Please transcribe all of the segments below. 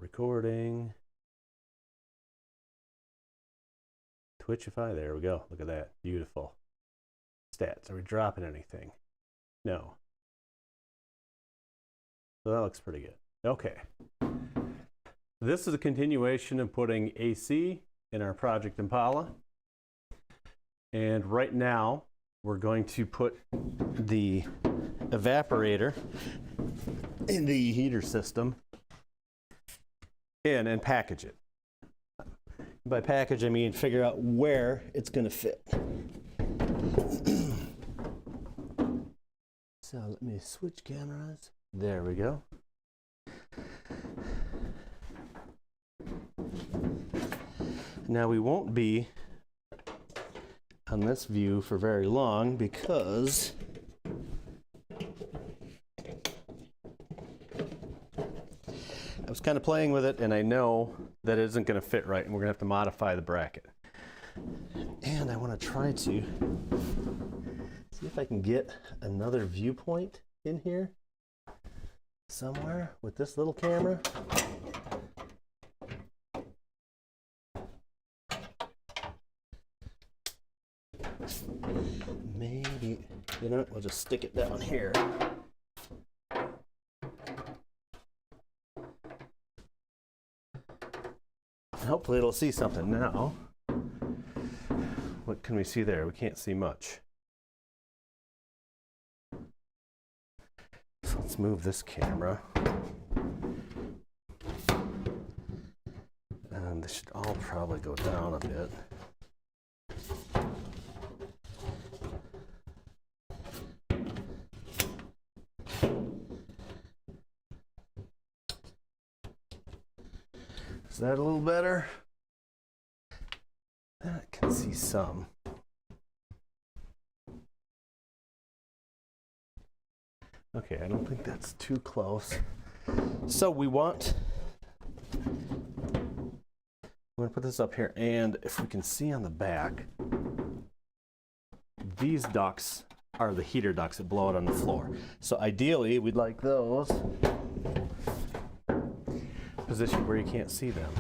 recording. Twitchify, there we go. Look at that, beautiful. Stats, are we dropping anything? No. So that looks pretty good. Okay. This is a continuation of putting AC in our Project Impala. And right now, we're going to put the evaporator in the heater system in and package it. By package, I mean figure out where it's going to fit. So let me switch cameras. There we go. Now we won't be on this view for very long because I was kind of playing with it and I know that it isn't going to fit right and we're going to have to modify the bracket. And I want to try to see if I can get another viewpoint in here somewhere with this little camera. Maybe, you know what, we'll just stick it down here. Hopefully it'll see something now. What can we see there? We can't see much. So let's move this camera. And this should all probably go down a bit. Is that a little better? I can see some. Okay, I don't think that's too close. So we want I'm going to put this up here, and if we can see on the back, these ducts are the heater ducts that blow out on the floor. So ideally, we'd like those positioned where you can't see them.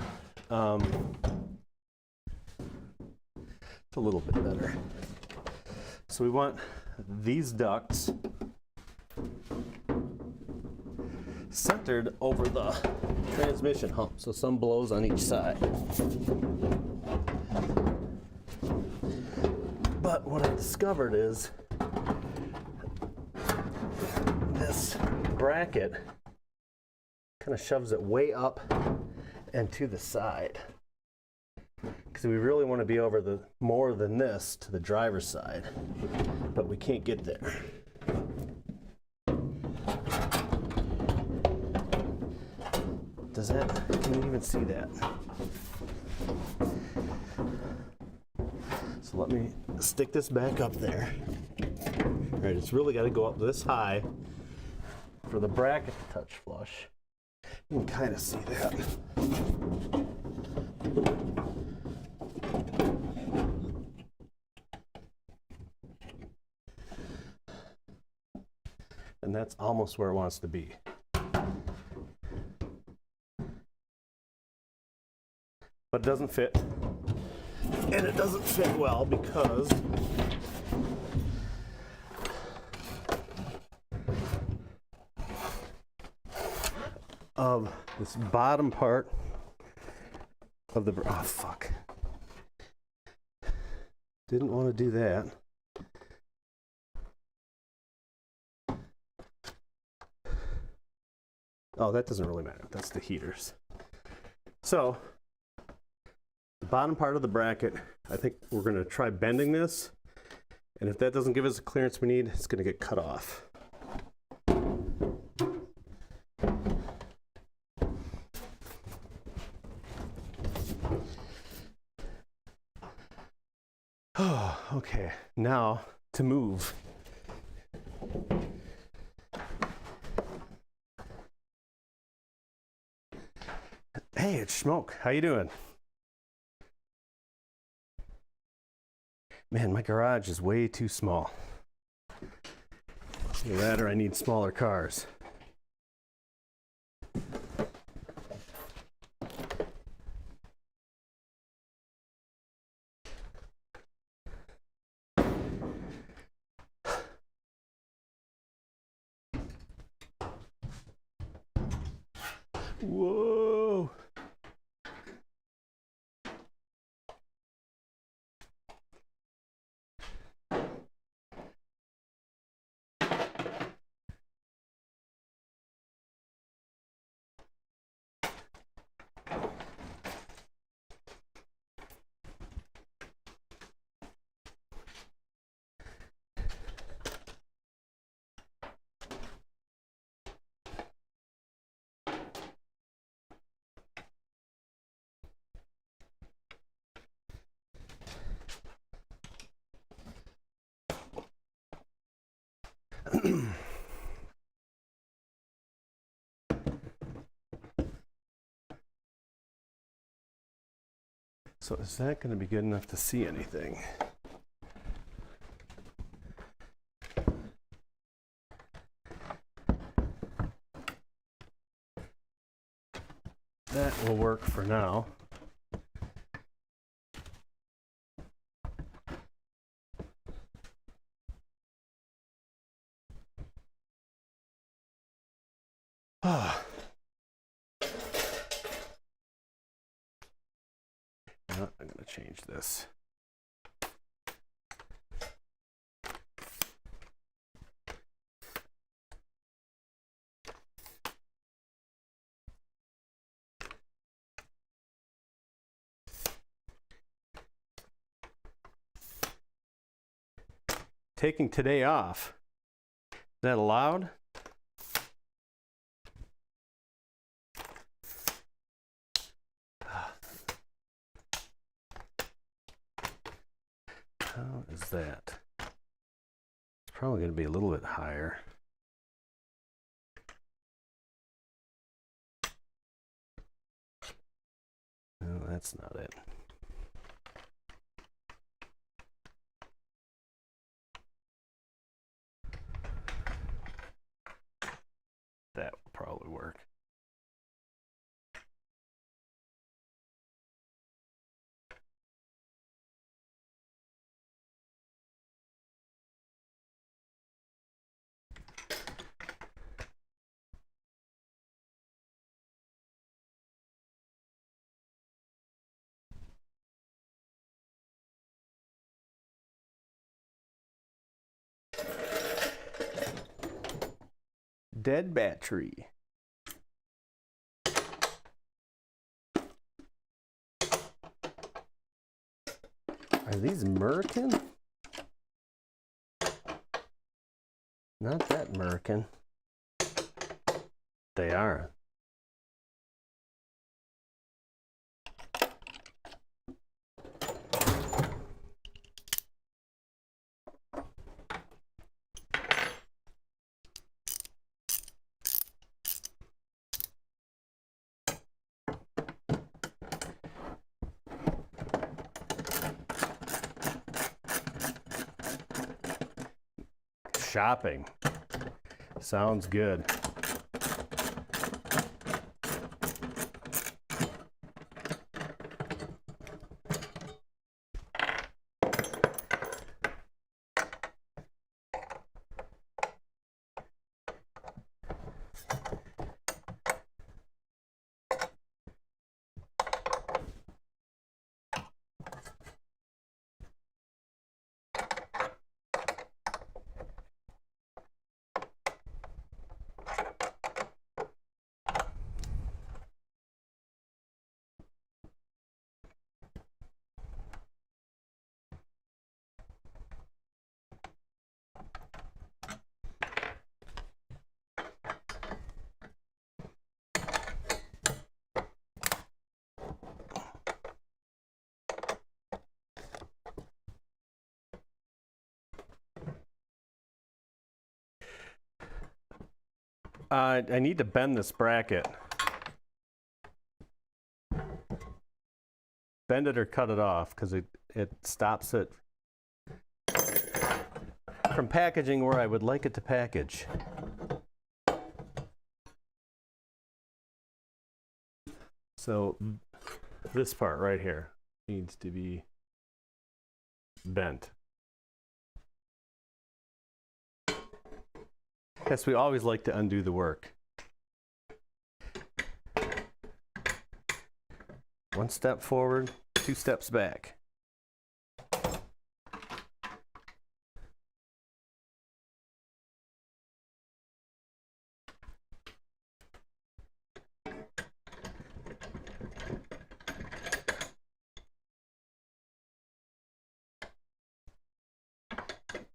It's a little bit better. So we want these ducts centered over the transmission hump, so some blows on each side. But what I discovered is this bracket kind of shoves it way up and to the side, because we really want to be over the more than this to the driver's side, but we can't get there. Does that, can you even see that? So let me stick this back up there. All right, it's really got to go up this high for the bracket to touch flush. You can kind of see that. And that's almost where it wants to be. But it doesn't fit. And it doesn't fit well because of this bottom part of the, oh fuck. Didn't want to do that. Oh, that doesn't really matter. That's the heaters. So, the bottom part of the bracket, I think we're going to try bending this. And if that doesn't give us the clearance we need, it's going to get cut off. Oh, okay. Now to move. Hey, it's Smoke. How you doing? Man, my garage is way too small. Either that or I need smaller cars. Whoa. So is that going to be good enough to see anything? That will work for now. I'm going to change this. Taking today off. Is that allowed? How is that? It's probably going to be a little bit higher. No, that's not it. That will probably work. Dead battery. Are these American? Not that American. They are. Shopping. Sounds good. I need to bend this bracket. Bend it or cut it off because it stops it from packaging where I would like it to package. So this part right here needs to be bent. Yes, we always like to undo the work. One step forward, 2 steps back.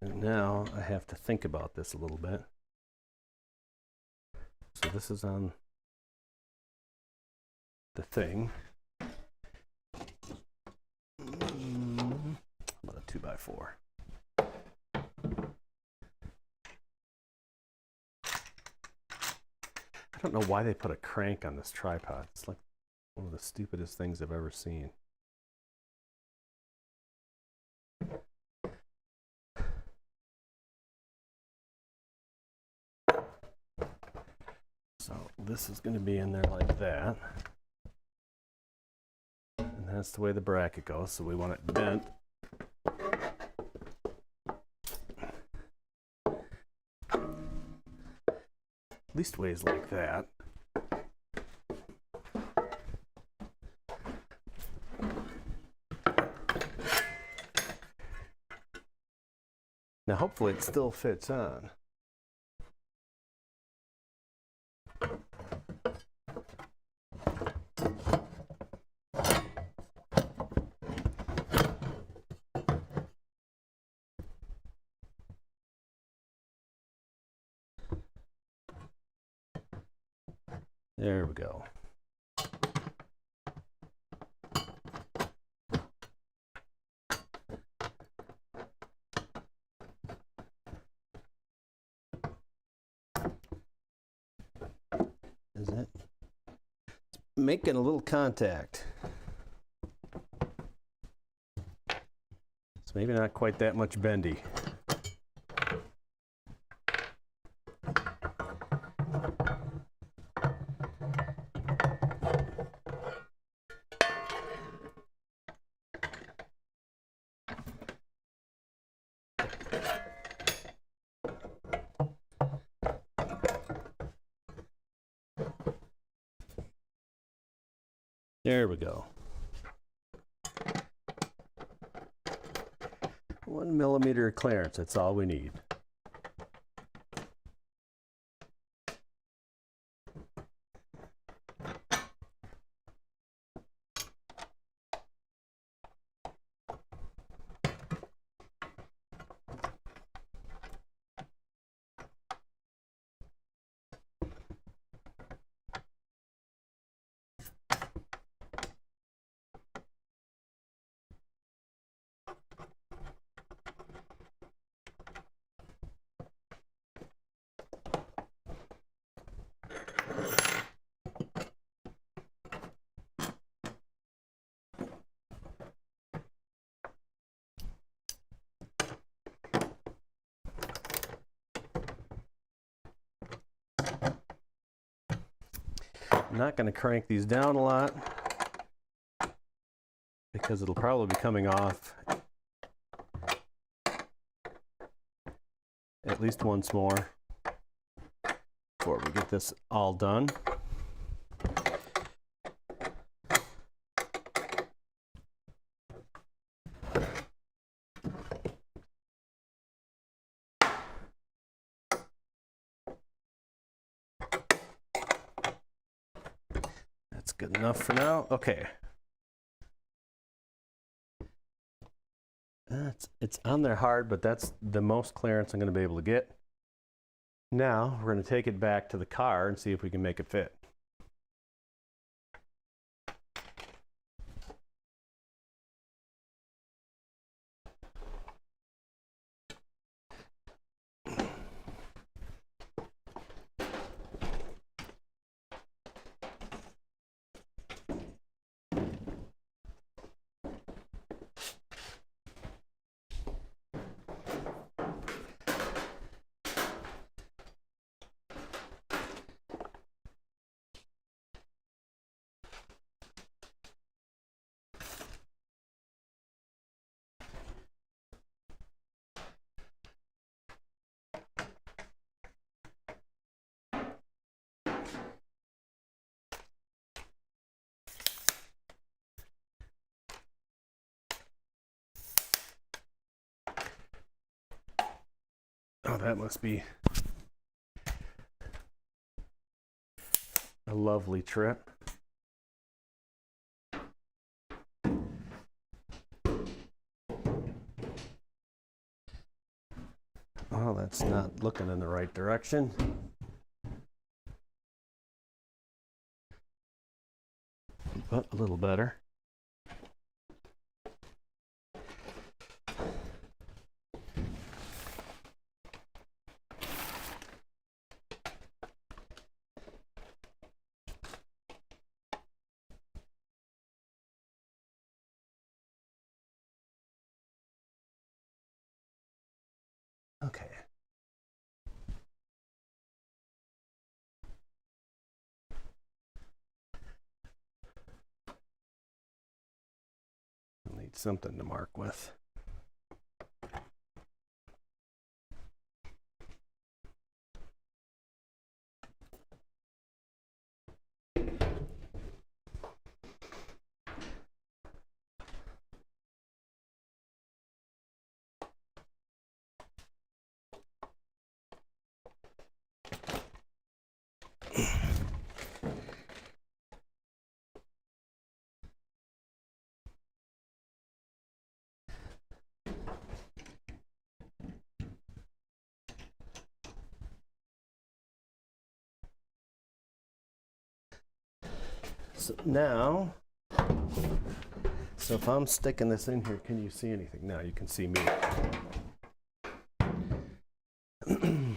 And now I have to think about this a little bit. So this is on the thing. About a 2x4. I don't know why they put a crank on this tripod. It's like one of the stupidest things I've ever seen. So this is going to be in there like that. And that's the way the bracket goes, so we want it bent. Leastways like that. Now hopefully it still fits on. There we go. Is it? It's making a little contact. It's maybe not quite that much bendy. There we go. 1 millimeter clearance, that's all we need. I'm not going to crank these down a lot because it'll probably be coming off at least once more before we get this all done. That's good enough for now. Okay. It's on there hard, but that's the most clearance I'm going to be able to get. Now we're going to take it back to the car and see if we can make it fit. that must be a lovely trip. Oh, that's not looking in the right direction. But a little better. Okay. I'll need something to mark with. So now, if I'm sticking this in here, can you see anything? Now you can see me. And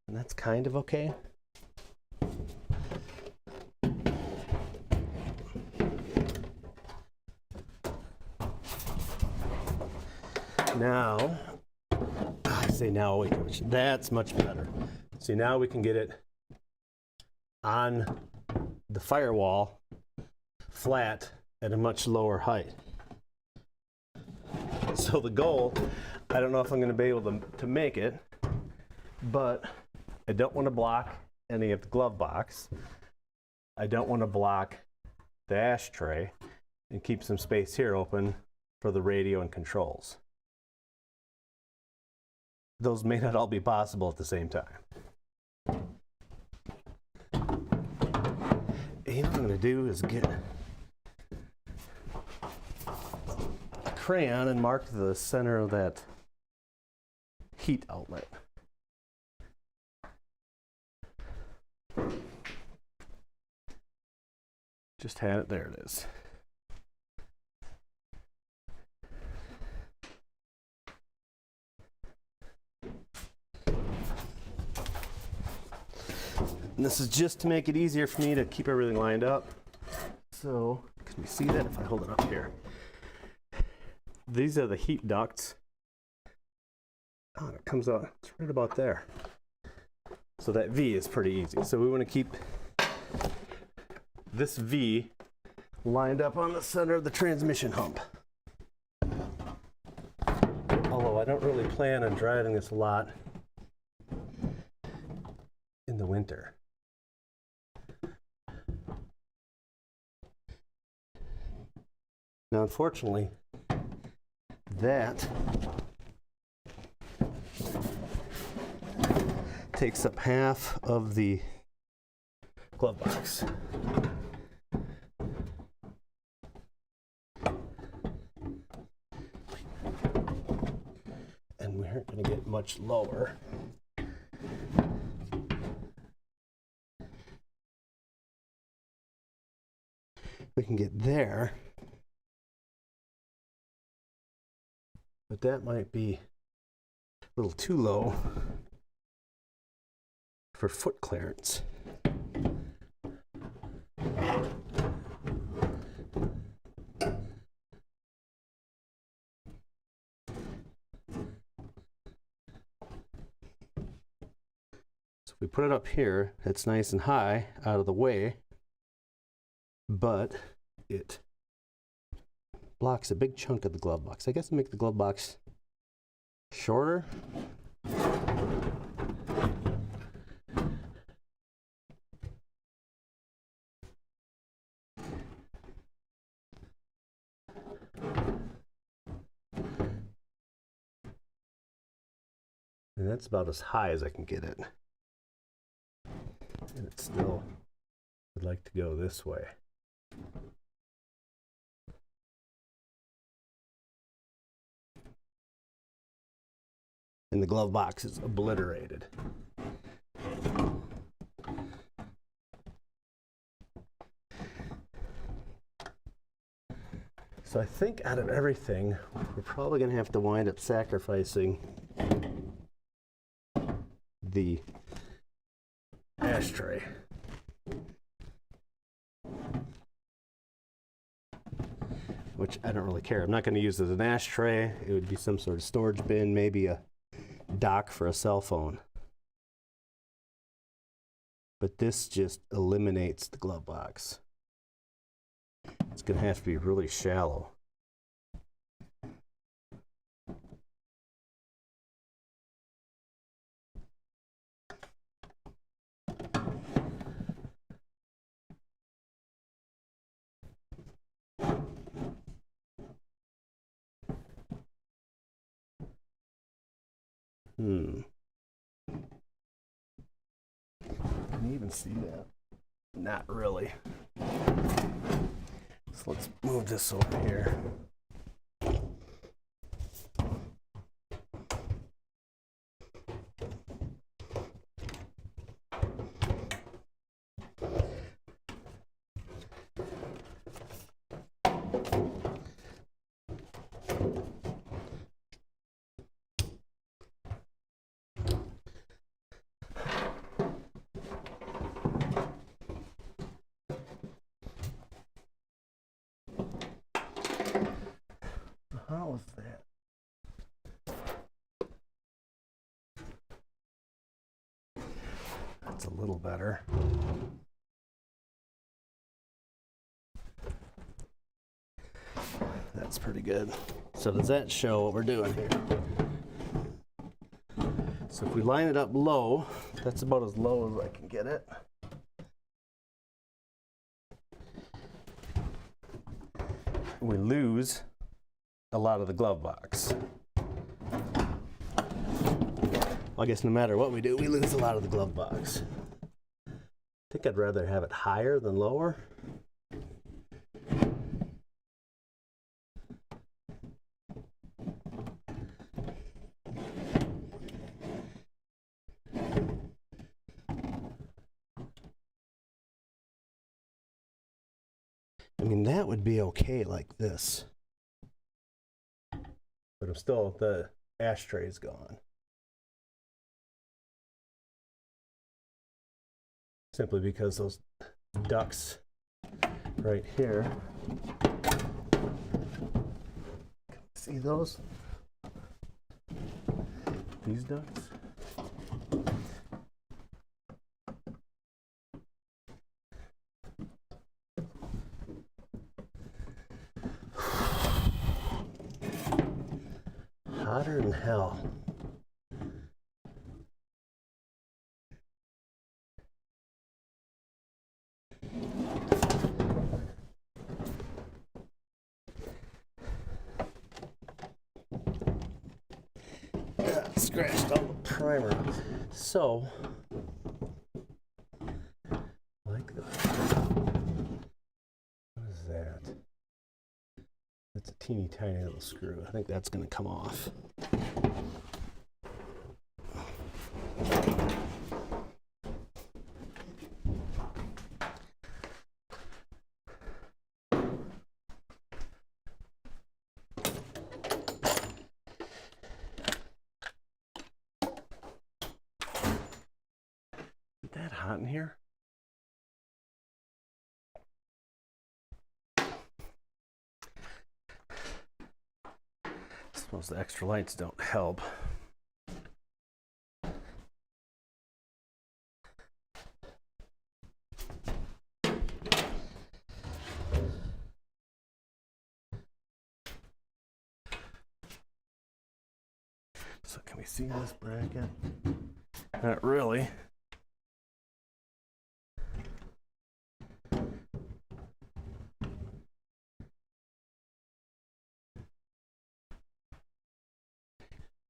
that's kind of okay. Now, I say now, wait, that's much better. See, now we can get it on the firewall flat at a much lower height. So the goal, I don't know if I'm going to be able to make it, but I don't want to block any of the glove box. I don't want to block the ashtray, and keep some space here open for the radio and controls. Those may not all be possible at the same time. And what I'm going to do is get a crayon and mark the center of that heat outlet. Just had it, there it is. And this is just to make it easier for me to keep everything lined up. So, can you see that if I hold it up here? These are the heat ducts. Oh, it comes out, it's right about there. So that V is pretty easy. So we want to keep this V lined up on the center of the transmission hump. Although I don't really plan on driving this a lot in the winter. Now, unfortunately, that takes up half of the glove box. And we aren't going to get much lower. We can get there, but that might be a little too low for foot clearance. So if we put it up here, it's nice and high out of the way, but it blocks a big chunk of the glove box. I guess I'll make the glove box shorter. And that's about as high as I can get it. And it still would like to go this way. And the glove box is obliterated. So I think out of everything, we're probably going to have to wind up sacrificing the ashtray. Which I don't really care. I'm not going to use it as an ashtray. It would be some sort of storage bin, maybe a dock for a cell phone. But this just eliminates the glove box. It's going to have to be really shallow. Can you even see that? Not really. So let's move this over here. How was that? That's a little better. That's pretty good. So does that show what we're doing here? So if we line it up low, that's about as low as I can get it. We lose a lot of the glove box. Well, I guess no matter what we do, we lose a lot of the glove box. I think I'd rather have it higher than lower. I mean, that would be okay like this. But I'm still, the ashtray is gone. Simply because those ducts right here, see those? These ducts? Hotter than hell. Scratched all the primer. So, like that. What is that? That's a teeny tiny little screw. I think that's going to come off. Is that hot in here? I suppose the extra lights don't help. So can we see this bracket? Not really.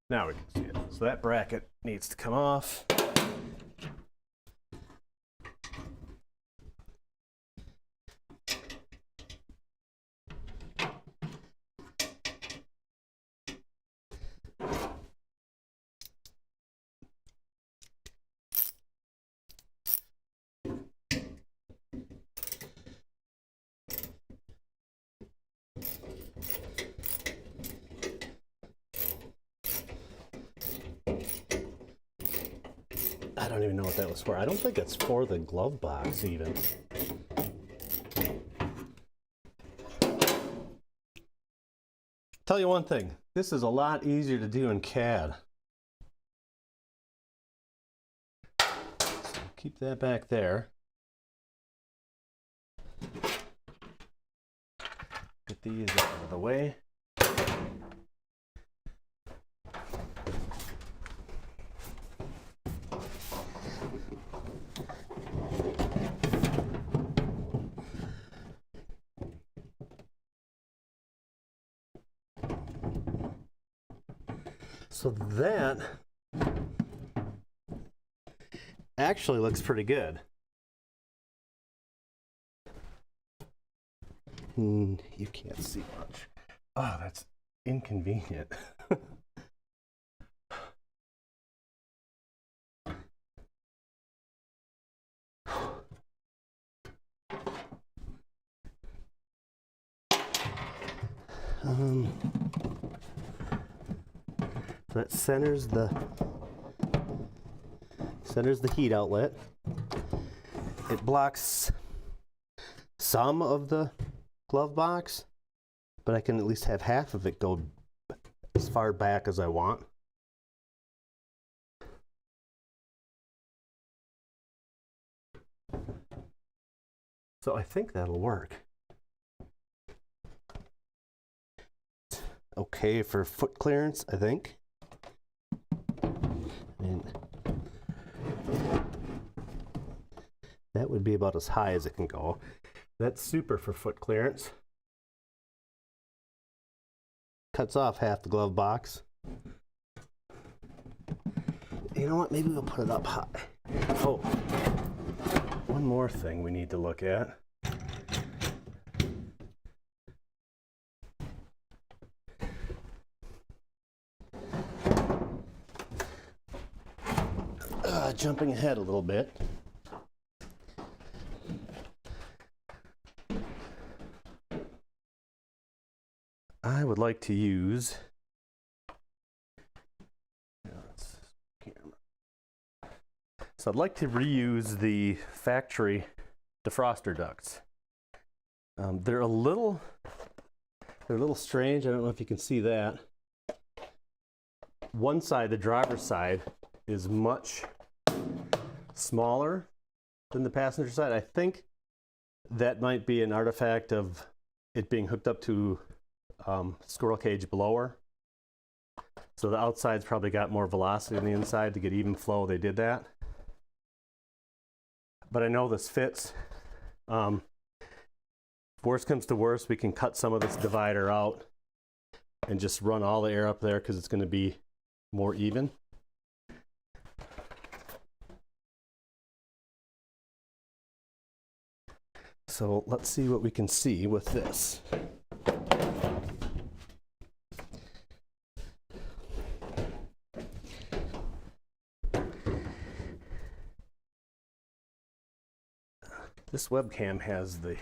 Now we can see it. So that bracket needs to come off. I don't even know what that was for. I don't think it's for the glove box even. Tell you one thing, this is a lot easier to do in CAD. So keep that back there. Get these out of the way. So that actually looks pretty good. You can't see much. Oh, that's inconvenient. So that centers the heat outlet. It blocks some of the glove box, but I can at least have half of it go as far back as I want. So I think that'll work. Okay for foot clearance, I think. And that would be about as high as it can go. That's super for foot clearance. Cuts off half the glove box. You know what? Maybe we'll put it up high. Oh, one more thing we need to look at. Jumping ahead a little bit. I would like to use so I'd like to reuse the factory defroster ducts. They're a little strange. I don't know if you can see that. One side, the driver's side, is much smaller than the passenger side. I think that might be an artifact of it being hooked up to squirrel cage blower. So the outside's probably got more velocity than the inside to get even flow. They did that. But I know this fits. Worst comes to worst, we can cut some of this divider out and just run all the air up there because it's going to be more even. So let's see what we can see with this. This webcam has the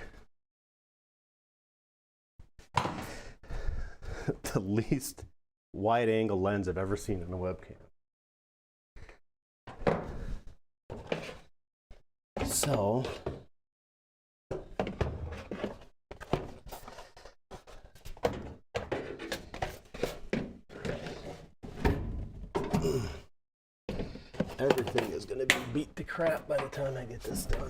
least wide angle lens I've ever seen in a webcam. So everything is going to be beat to crap by the time I get this done.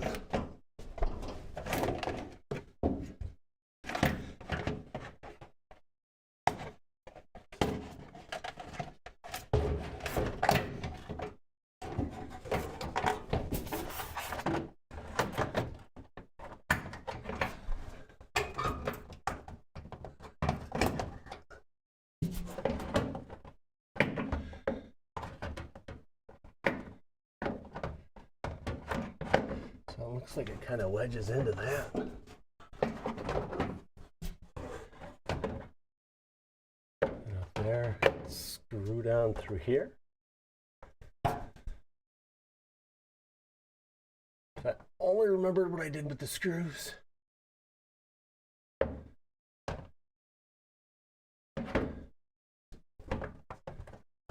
looks like it kind of wedges into that. And up there, screw down through here. I only remembered what I did with the screws.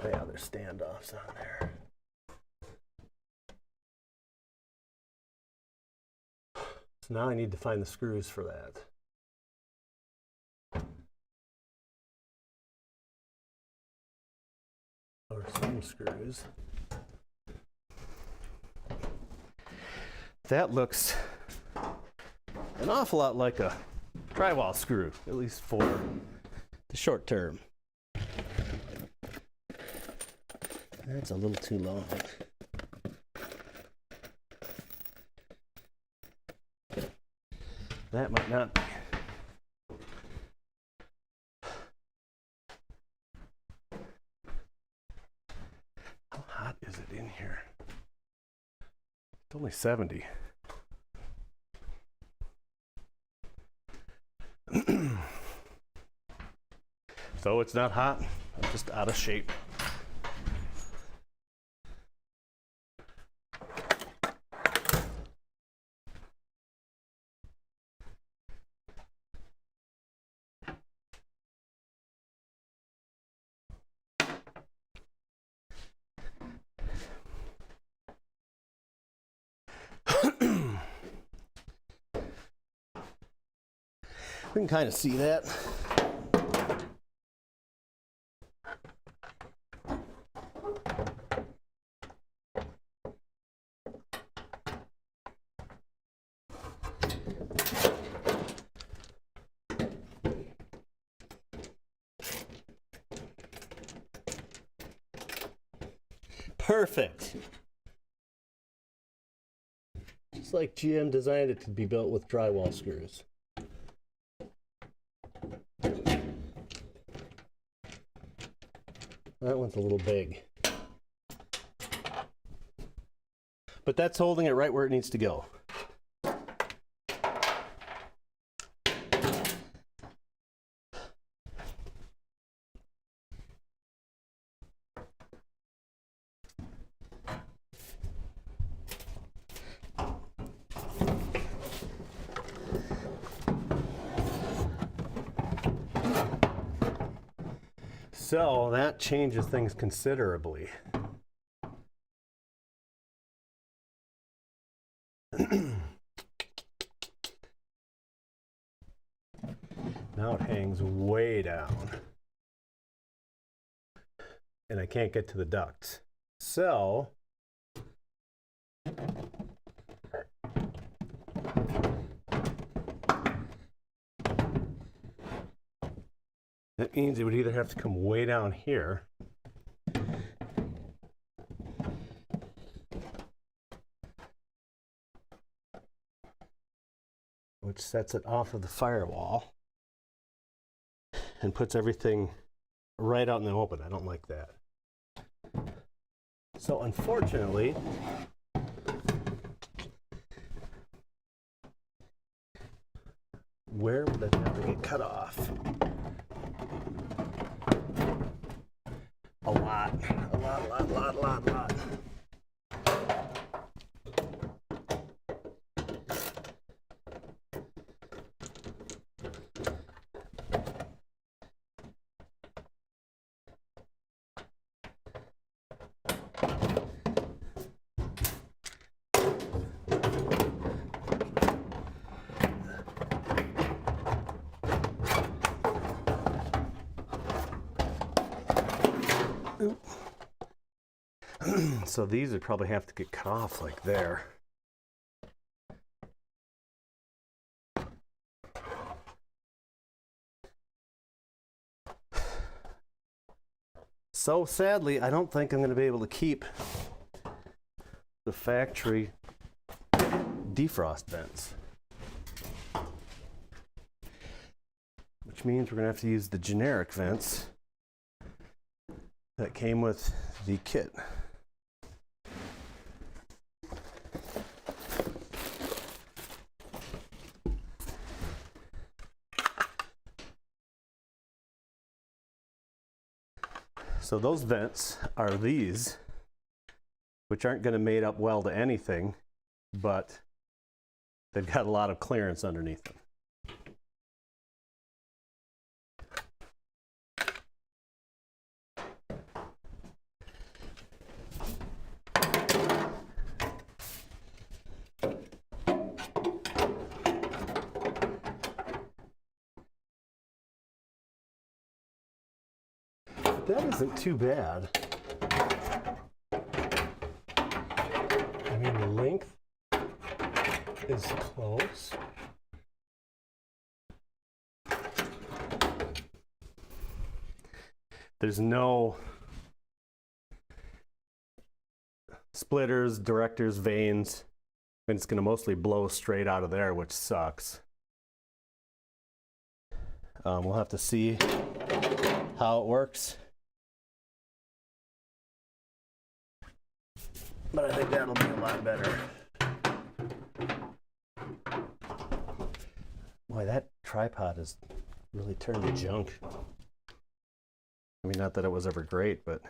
Yeah, there's standoffs on there. So now I need to find the screws for that. Or some screws. That looks an awful lot like a drywall screw, at least for the short term. That's a little too long. That might not be. How hot is it in here? It's only 70. So it's not hot, I'm just out of shape. We can kind of see that. Perfect. Just like GM designed it to be built with drywall screws. That one's a little big. But that's holding it right where it needs to go. So that changes things considerably. Now it hangs way down. And I can't get to the ducts. So that means it would either have to come way down here, which sets it off of the firewall and puts everything right out in the open. I don't like that. So unfortunately, where would that have to get cut off? A lot. So these would probably have to get cut off like there. So sadly, I don't think I'm going to be able to keep the factory defrost vents, which means we're going to have to use the generic vents that came with the kit. So those vents are these, which aren't going to mate up well to anything, but they've got a lot of clearance underneath them. That isn't too bad. I mean, the length is close. There's no splitters, directors, vanes, and it's going to mostly blow straight out of there, which sucks. We'll have to see how it works. But I think that'll be a lot better. Boy, that tripod has really turned to junk. I mean, not that it was ever great, but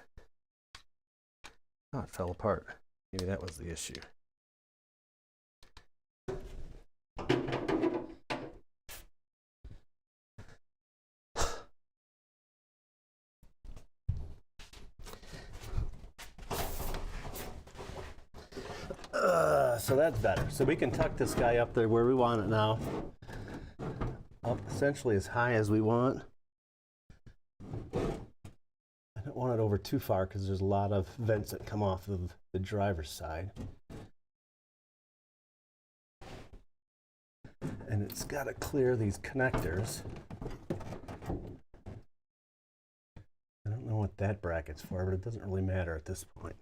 oh, it fell apart. Maybe that was the issue. So that's better. So we can tuck this guy up there where we want it now. Up essentially as high as we want. I don't want it over too far because there's a lot of vents that come off of the driver's side. And it's got to clear these connectors. I don't know what that bracket's for, but it doesn't really matter at this point.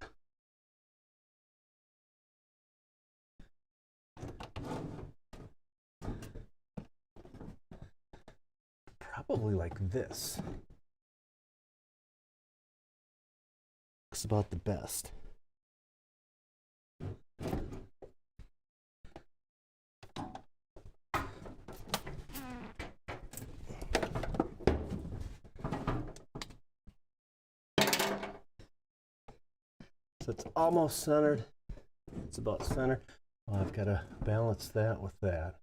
Probably like this. Looks about the best. So it's almost centered. It's about centered. Well, I've got to balance that with that.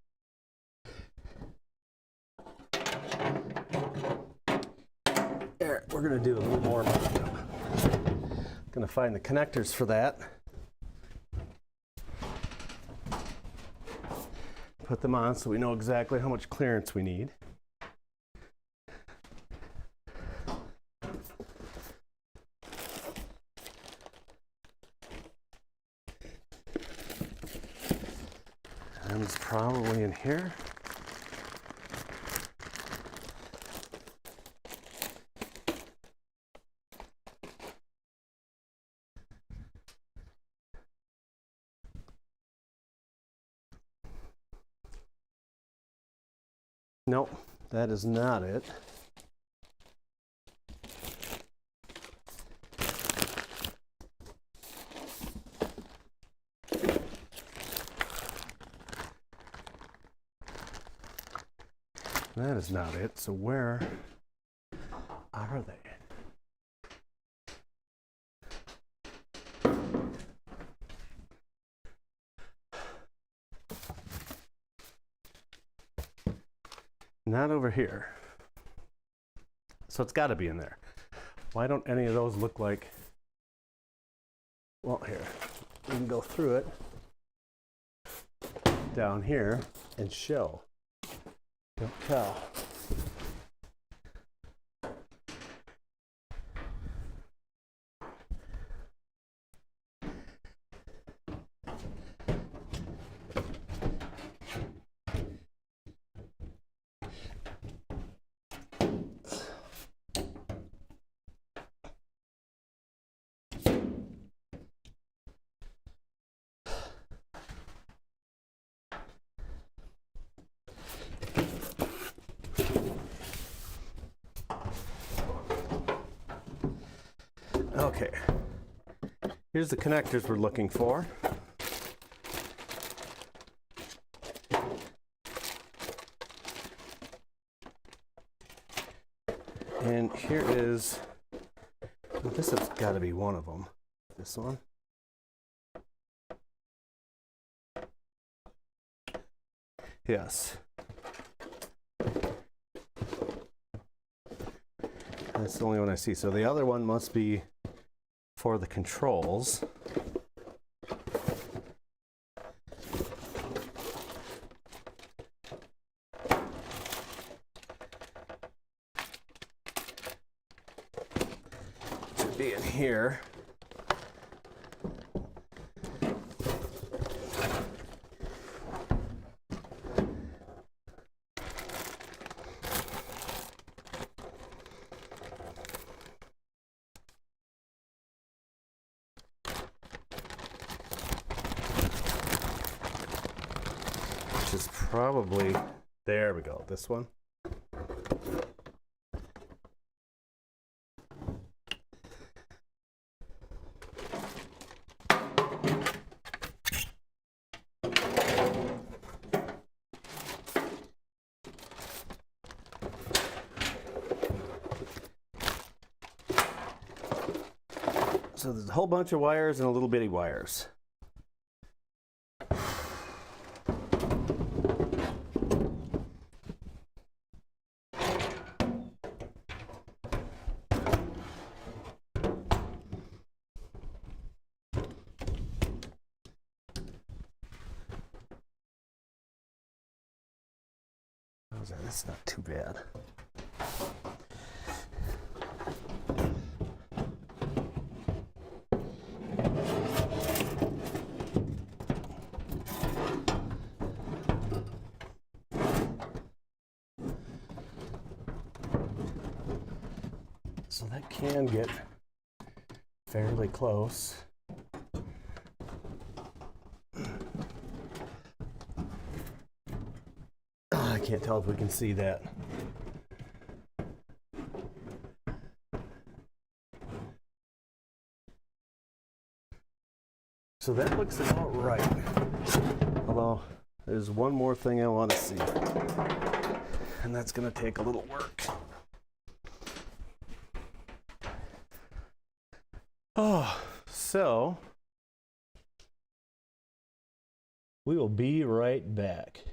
There, we're going to do a little more. Going to find the connectors for that. Put them on so we know exactly how much clearance we need. And it's probably in here. Nope, that is not it. That is not it. So where are they? Not over here. So it's got to be in there. Why don't any of those look like, well, here, we can go through it down here and show. Don't tell. Okay, here's the connectors we're looking for. And here is Well, this has got to be one of them. This one. Yes. That's the only one I see. So the other one must be for the controls. Should be in here. Which is probably, there we go, this one. So there's a whole bunch of wires and a little bitty wires. That's not too bad. So that can get fairly close. I can't tell if we can see that. So that looks about right. Although there's one more thing I want to see, and that's going to take a little work. Oh, so we will be right back.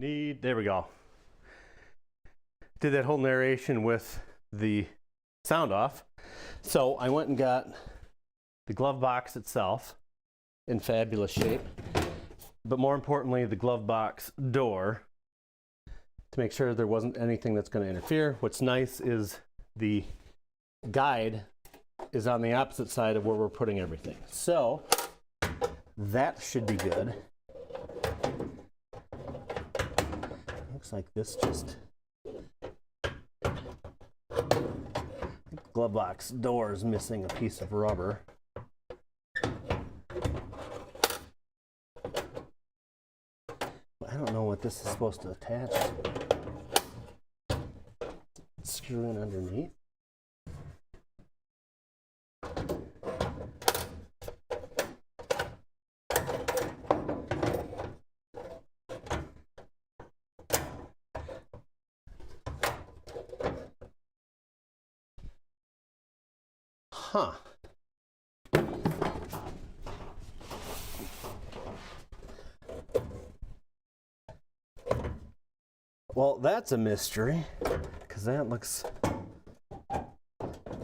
There we go. Did that whole narration with the sound off. So I went and got the glove box itself in fabulous shape, but more importantly, the glove box door to make sure there wasn't anything that's going to interfere. What's nice is the guide is on the opposite side of where we're putting everything. So that should be good. Looks like this just glove box door is missing a piece of rubber. I don't know what this is supposed to attach to. Screw in underneath. Huh. Well, that's a mystery, because that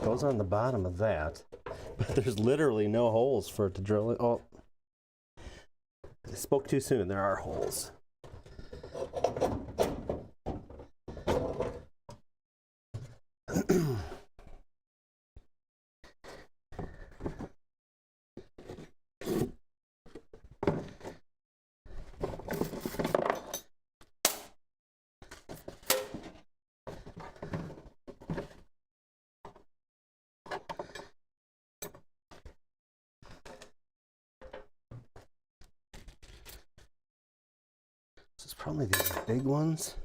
goes on the bottom of that, but there's literally no holes for it to drill it. Oh, I spoke too soon. There are holes. This is probably these big ones.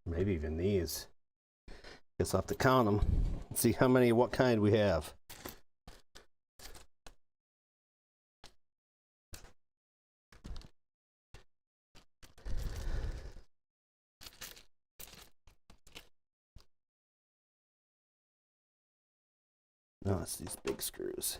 Maybe even these. Guess I'll have to count them and see how many, what kind we have. No, it's these big screws.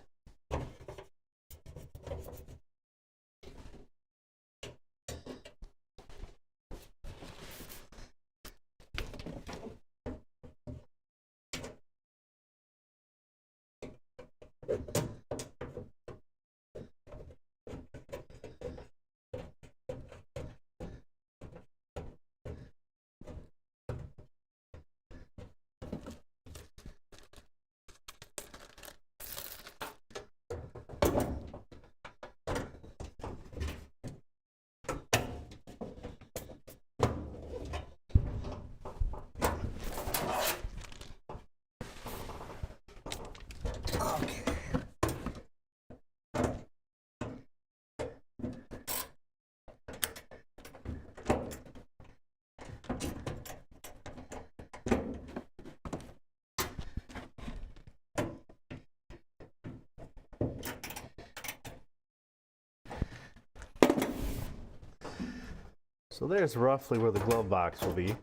So there's roughly where the glove box will be.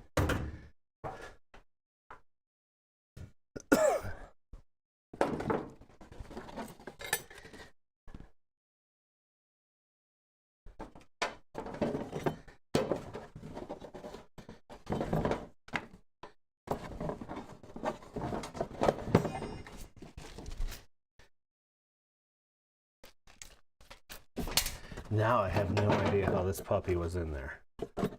Now I have no idea how this puppy was in there. I'm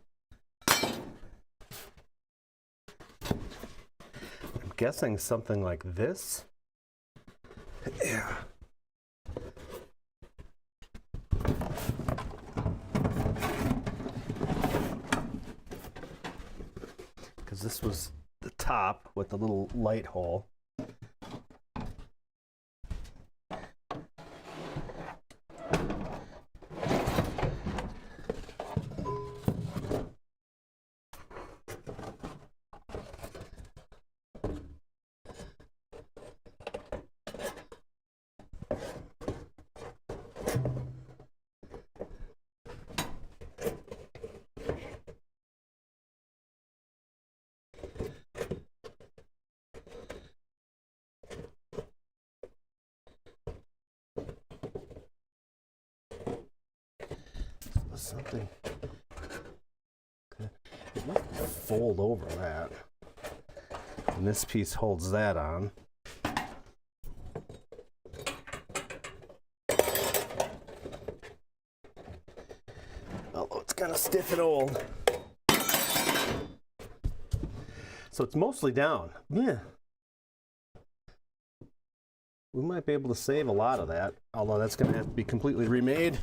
guessing something like this. Yeah. Because this was the top with the little light hole. something. Okay. It might fold over that. And this piece holds that on. Although it's kind of stiff and old. So it's mostly down. Yeah. We might be able to save a lot of that, although that's going to have to be completely remade.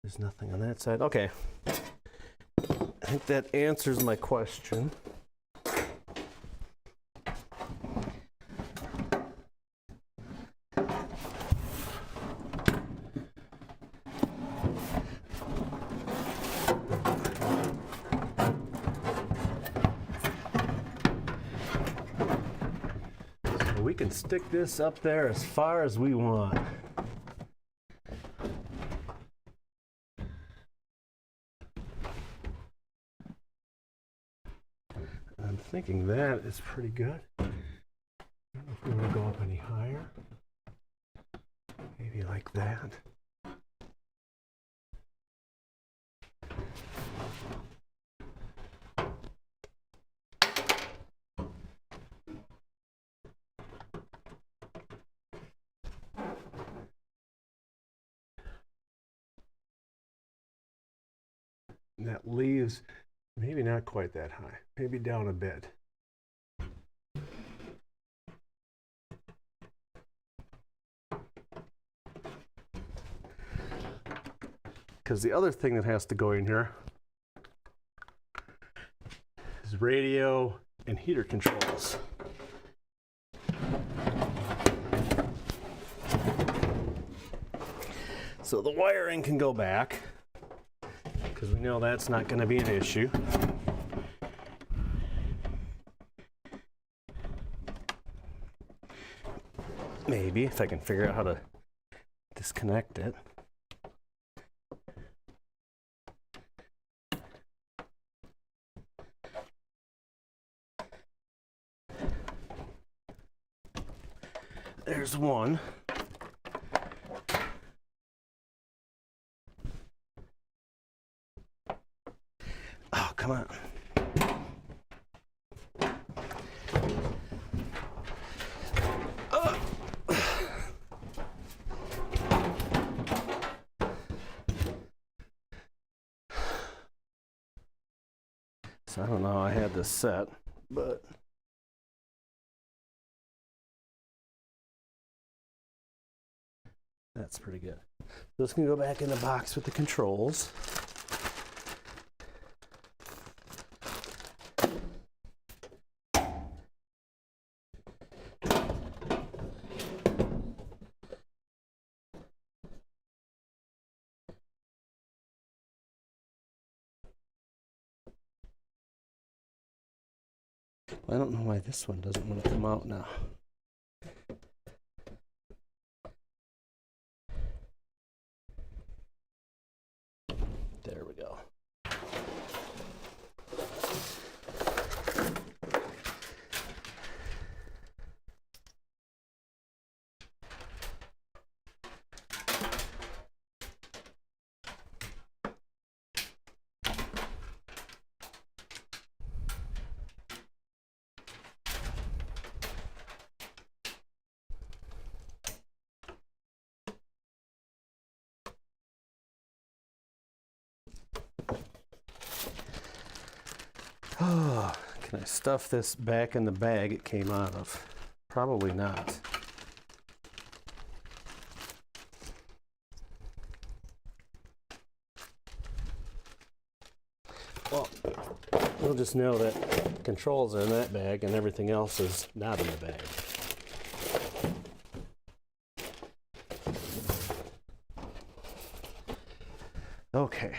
There's nothing on that side. Okay. I think that answers my question. So we can stick this up there as far as we want. I'm thinking that is pretty good. I don't know if we want to go up any higher. Maybe like that. And that leaves maybe not quite that high, maybe down a bit. Because the other thing that has to go in here is radio and heater controls. So the wiring can go back, because we know that's not going to be an issue. Maybe, if I can figure out how to disconnect it. There's one. Oh, come on. So I don't know how I had this set, but that's pretty good. This can go back in the box with the controls. I don't know why this one doesn't want to come out now. There we go. Oh, can I stuff this back in the bag it came out of? Probably not. Well, we'll just know that controls are in that bag and everything else is not in the bag. Okay.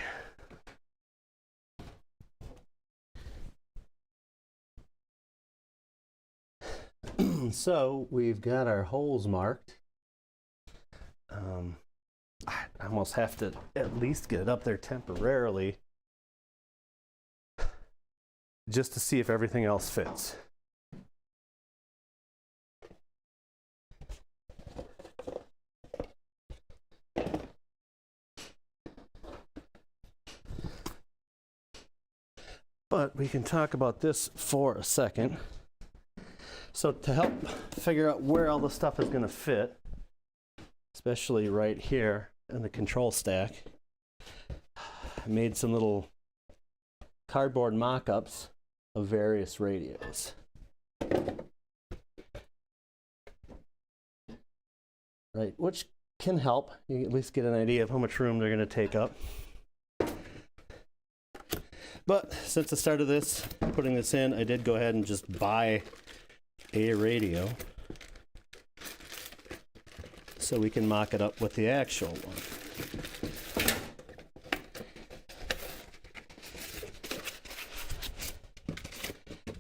So we've got our holes marked. I almost have to at least get it up there temporarily just to see if everything else fits. But we can talk about this for a second. So to help figure out where all the stuff is going to fit, especially right here in the control stack, I made some little cardboard mock-ups of various radios. Right, which can help you at least get an idea of how much room they're going to take up. But since the start of this, putting this in, I did go ahead and just buy a radio so we can mock it up with the actual one.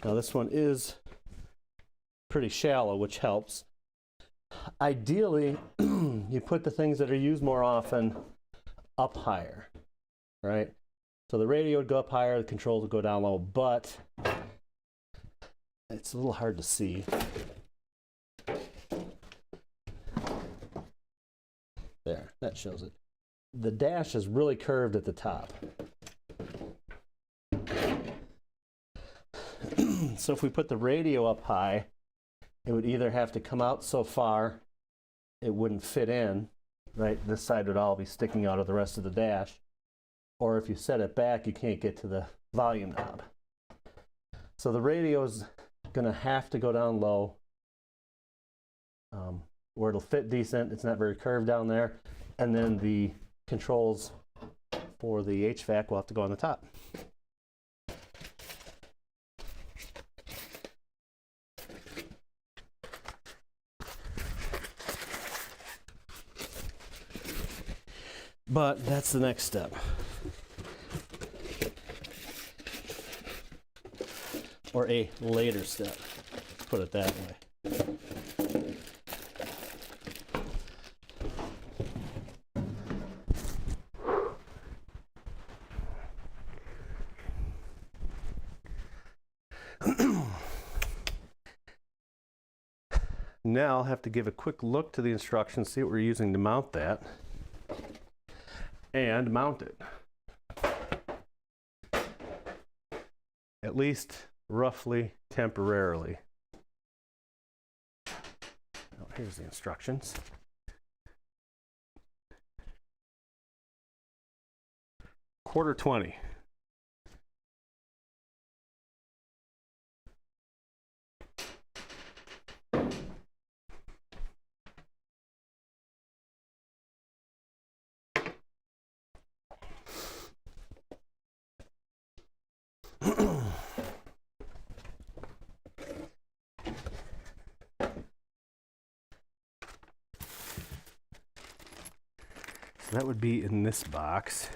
Now this one is pretty shallow, which helps. Ideally, you put the things that are used more often up higher, right? So the radio would go up higher, the controls would go down low, but it's a little hard to see. There, that shows it. The dash is really curved at the top. So if we put the radio up high, it would either have to come out so far it wouldn't fit in, right? This side would all be sticking out of the rest of the dash. Or if you set it back, you can't get to the volume knob. So the radio's gonna have to go down low where it'll fit decent. It's not very curved down there. And then the controls for the HVAC will have to go on the top. But that's the next step. Or a later step, put it that way. Now I'll have to give a quick look to the instructions, see what we're using to mount that, and mount it. At least roughly temporarily. Oh, here's the instructions. Quarter 20. So that would be in this box.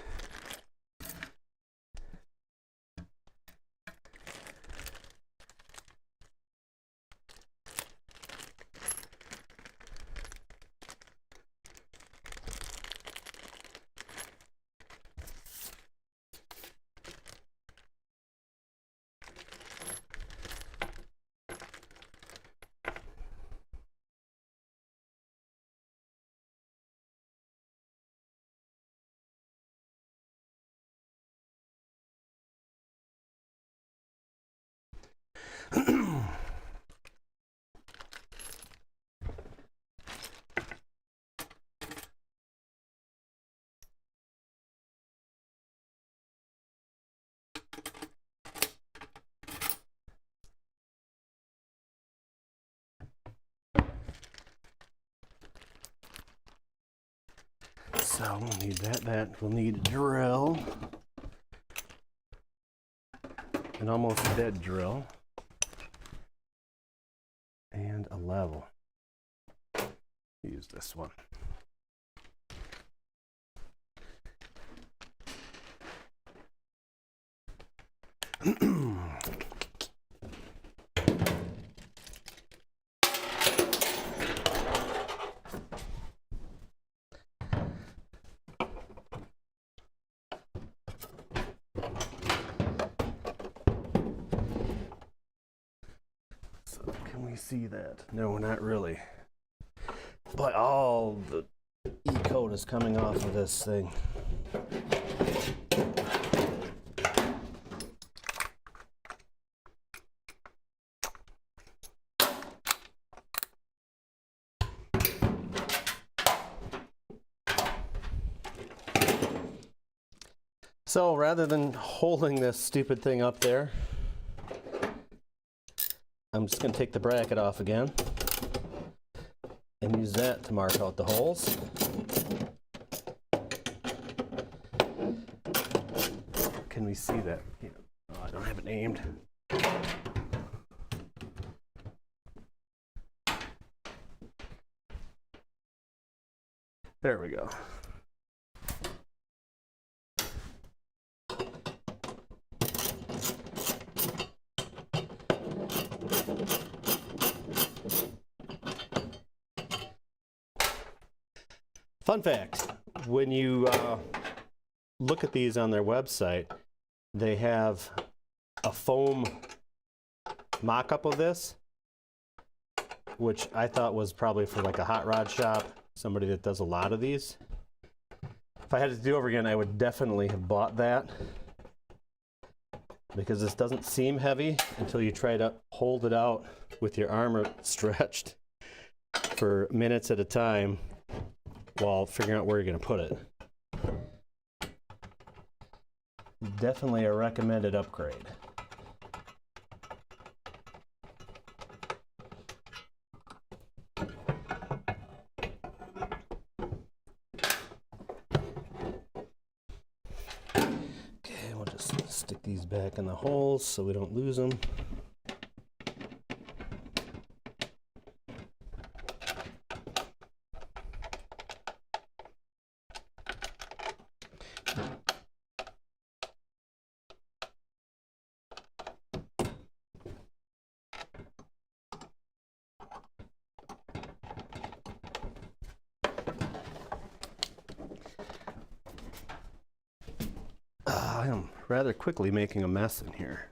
So we'll need that. We'll need a drill. An almost dead drill. And a level. Use this one. you see that? No, not really. But all the E-coat is coming off of this thing. So rather than holding this stupid thing up there, I'm just going to take the bracket off again and use that to mark out the holes. Can we see that? Yeah. Oh, I don't have it aimed. There we go. Fun fact, when you look at these on their website, they have a foam mock-up of this, which I thought was probably for like a hot rod shop, somebody that does a lot of these. If I had to do over again, I would definitely have bought that, because this doesn't seem heavy until you try to hold it out with your arm stretched for minutes at a time while figuring out where you're going to put it. Definitely a recommended upgrade. Okay, we'll just stick these back in the holes so we don't lose them. I am rather quickly making a mess in here.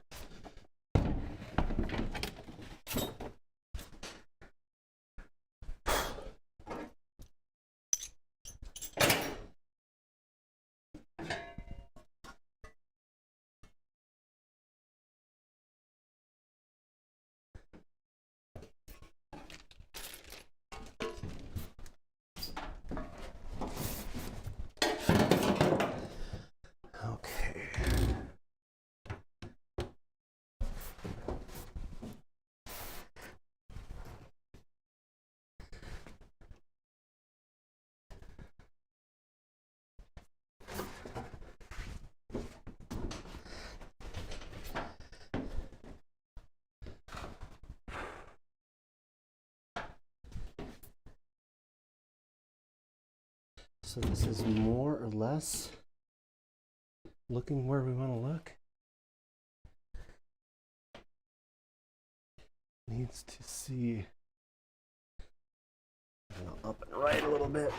So this is more or less looking where we want to look. Needs to see up and right a little bit.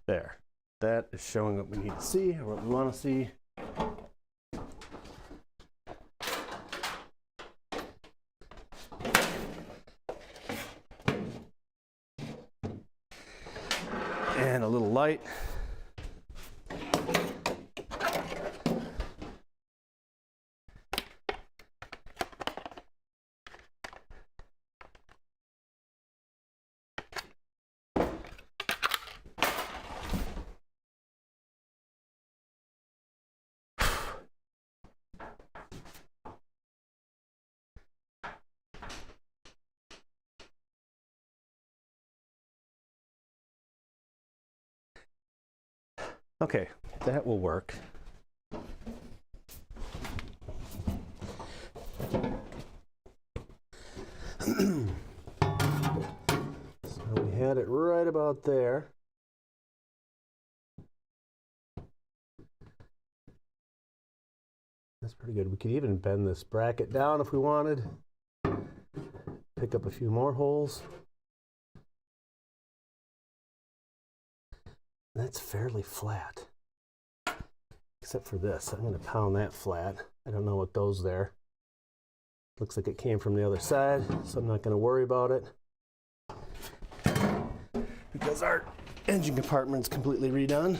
There. That is showing what we need to see, or what we want to see. And a little light. Okay, that will work. So we had it right about there. That's pretty good. We could even bend this bracket down if we wanted. Pick up a few more holes. That's fairly flat. Except for this. I'm going to pound that flat. I don't know what those there. Looks like it came from the other side, so I'm not going to worry about it. Because our engine compartment's completely redone.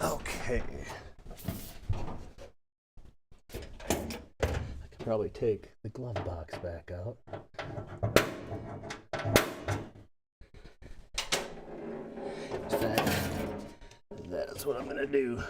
Okay. I could probably take the glove box back out. In fact, that is what I'm going to do.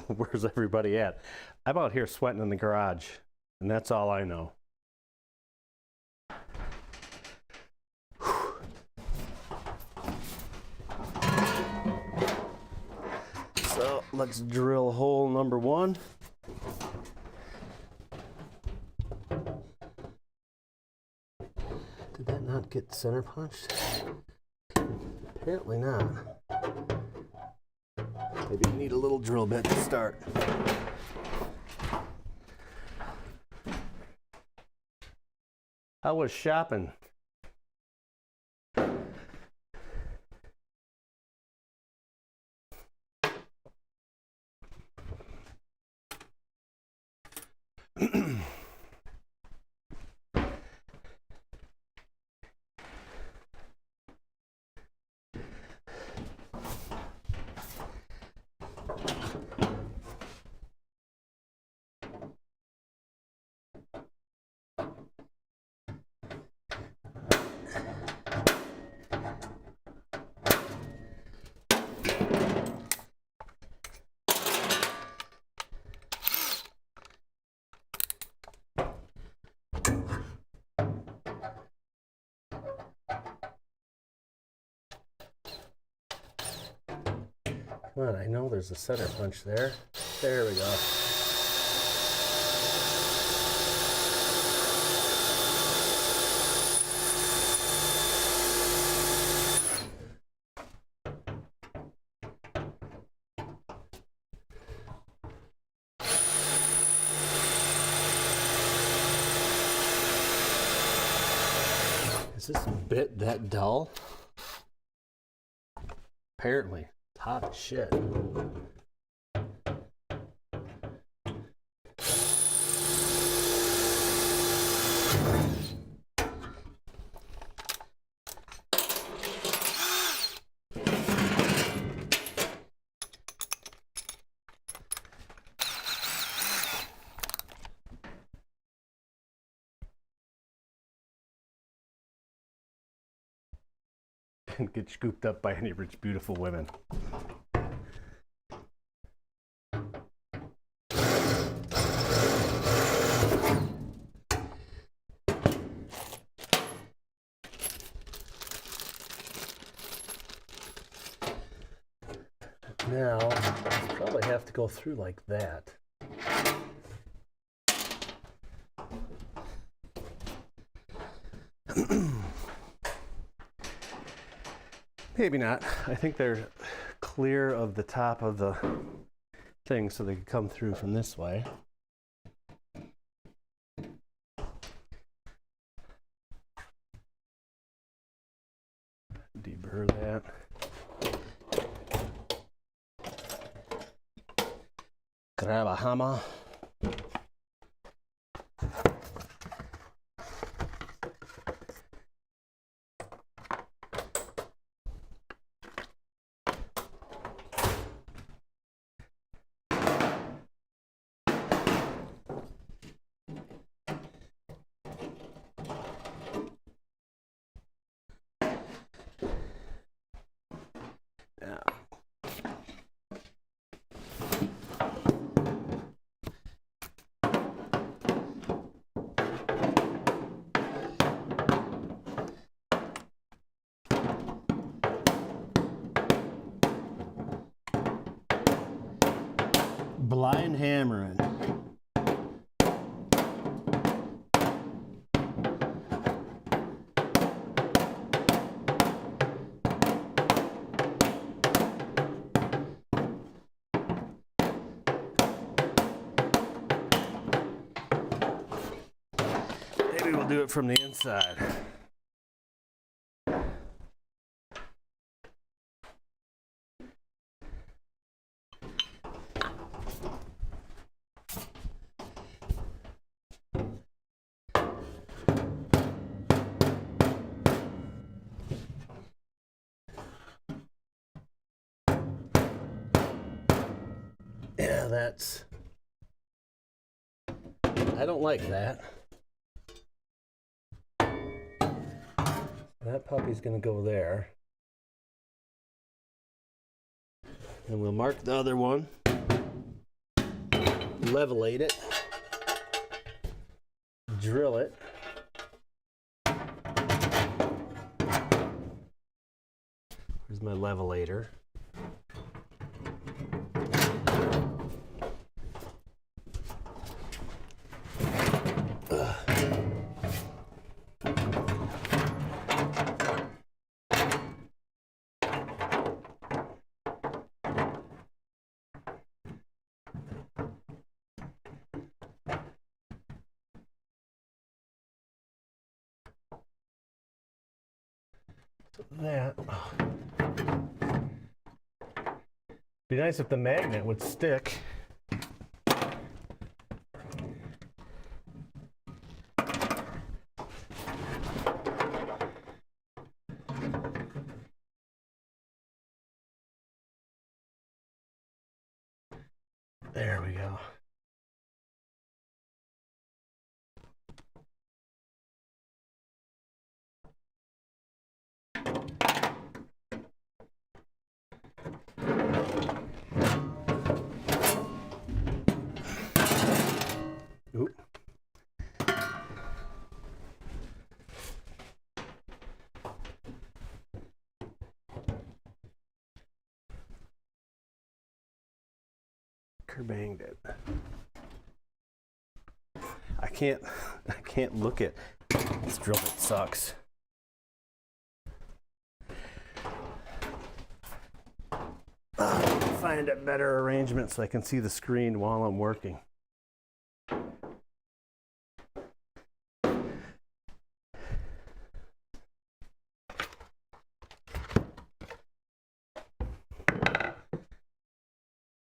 Where's everybody at? I'm out here sweating in the garage, and that's all I know. So let's drill hole number one. Did that not get center punched? Apparently not. Maybe you need a little drill bit to start. How was shopping? Come on, I know there's a center punch there. There we go. Is this bit that dull? Apparently. Hot as shit. And get scooped up by any rich, beautiful women. Now, I'll probably have to go through like that. Maybe not. I think they're clear of the top of the thing so they can come through from this way. Sure that. Grab a hammer. Blind hammering. Maybe we'll do it from the inside. Yeah, that's... I don't like that. That puppy's gonna go there. And we'll mark the other one. Levelate it. Drill it. Here's my levelator. That. Be nice if the magnet would stick. There we go. Oop. Kerbanged it. I can't look at this drill bit sucks. Find a better arrangement so I can see the screen while I'm working.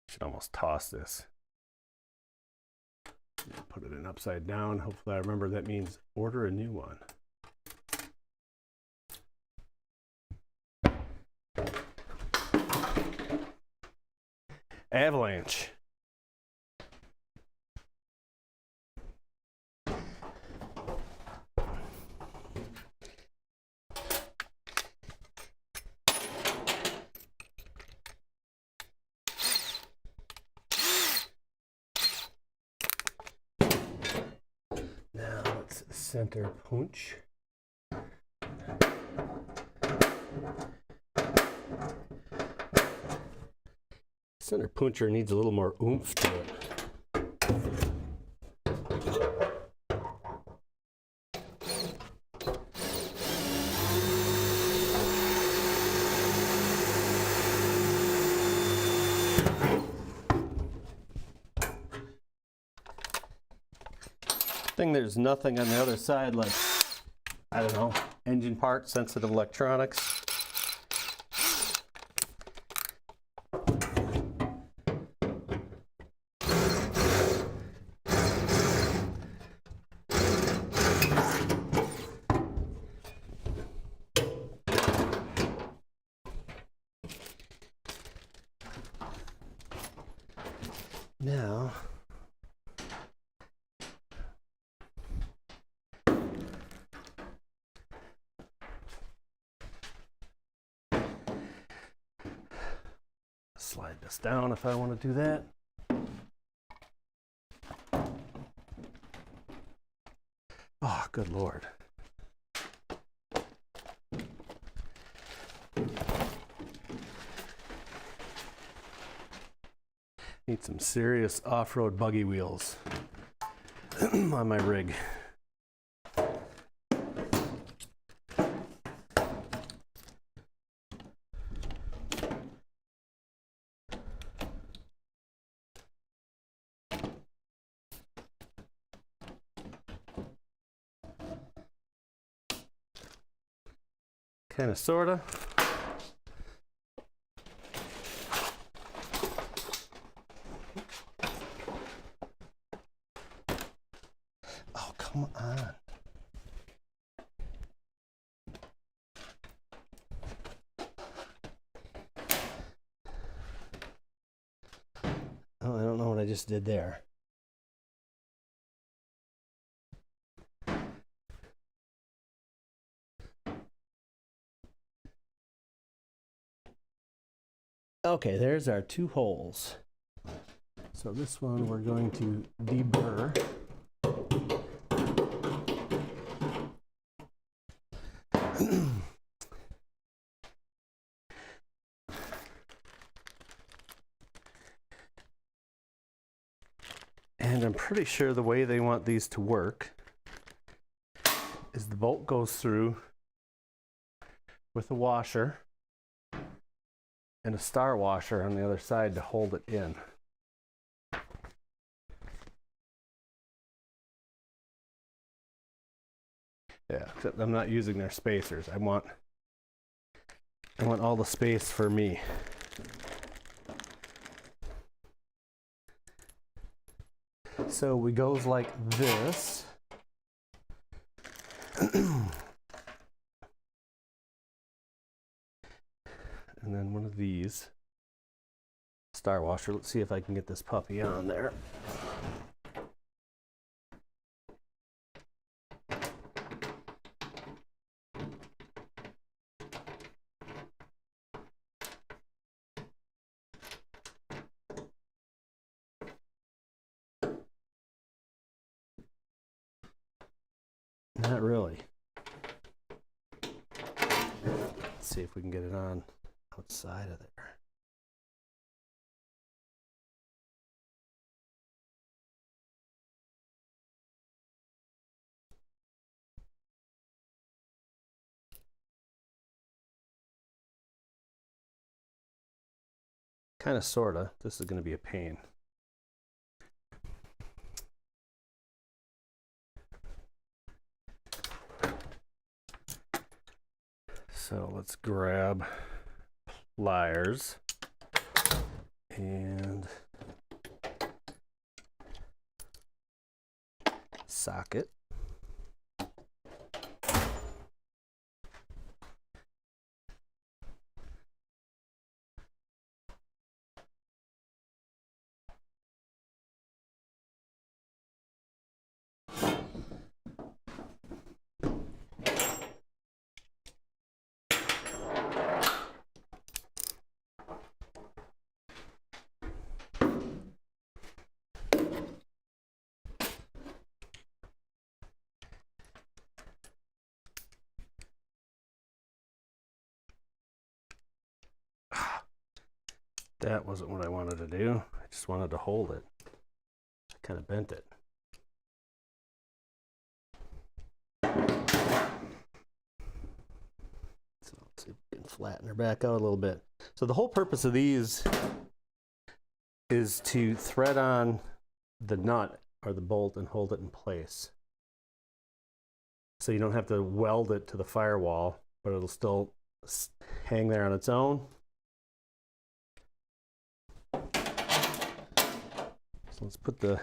Should almost toss this. Put it in upside down. Hopefully I remember that means order a new one. Avalanche. Now let's center punch. Center puncher needs a little more oomph to it. There's nothing on the other side like, I don't know, engine parts, sensitive electronics. Now, slide this down if I want to do that. Oh, good Lord. Need some serious off-road buggy wheels on my rig. Kind of, sort of. Oh, come on. Oh, I don't know what I just did there. Okay, there's our two holes. So this one we're going to deburr. And I'm pretty sure the way they want these to work is the bolt goes through with a washer and a star washer on the other side to hold it in. Yeah, except I'm not using their spacers. I want all the space for me. So we goes like this. And then one of these star washer. Let's see if I can get this puppy on there. Not really. Let's see if we can get it on outside of there. Kind of, sort of. This is going to be a pain. So let's grab pliers and socket. That wasn't what I wanted to do. I just wanted to hold it. I kind of bent it. So let's see if we can flatten her back out a little bit. So the whole purpose of these is to thread on the nut or the bolt and hold it in place. So you don't have to weld it to the firewall, but it'll still hang there on its own. So let's put the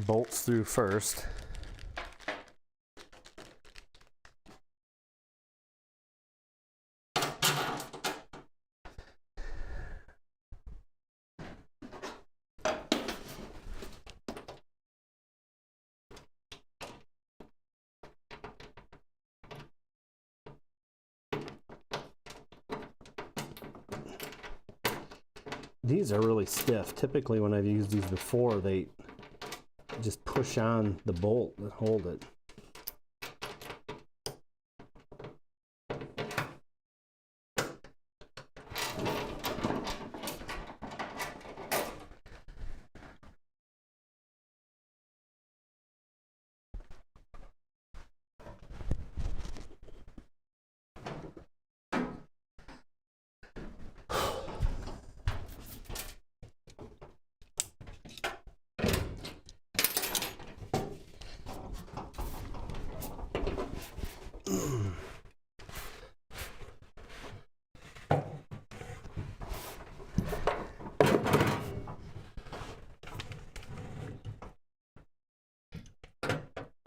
bolts through first. These are really stiff. Typically when I've used these before, they just push on the bolt and hold it.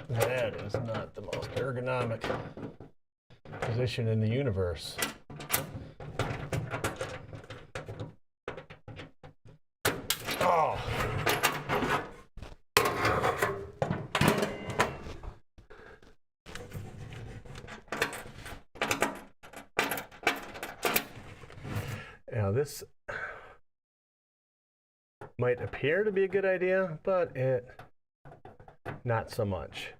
That is not the most ergonomic position in the universe. Oh! Now this might appear to be a good idea, but not so much.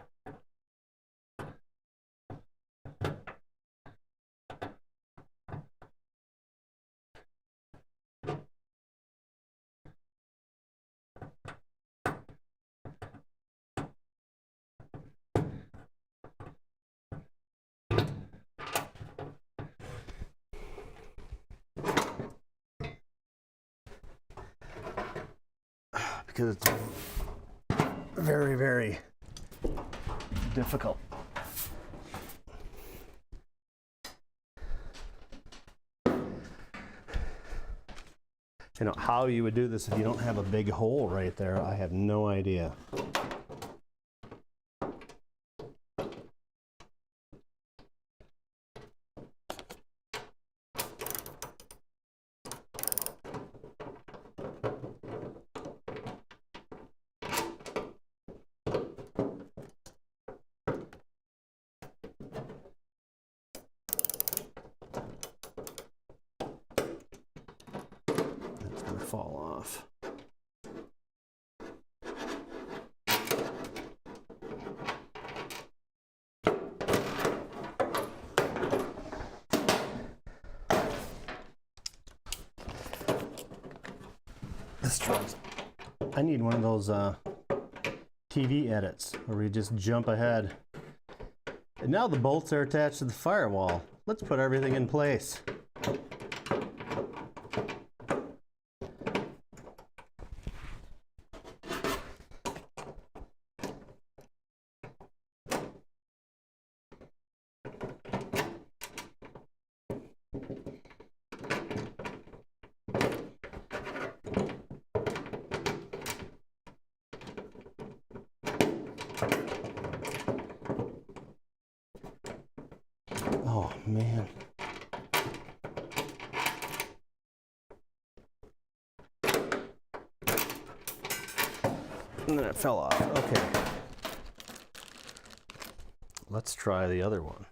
Because it's very, very difficult. You know, how you would do this if you don't have a big hole right there, I have no idea. Fall off. This drives. I need one of those TV edits where we just jump ahead. And now the bolts are attached to the firewall. Let's put everything in place. Oh man. And then it fell off. Okay. Let's try the other one.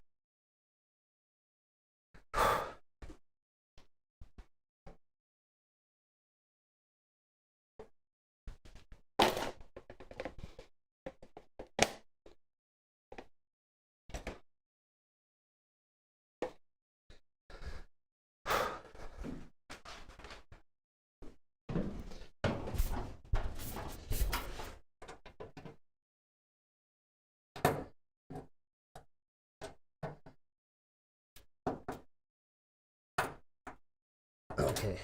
Okay,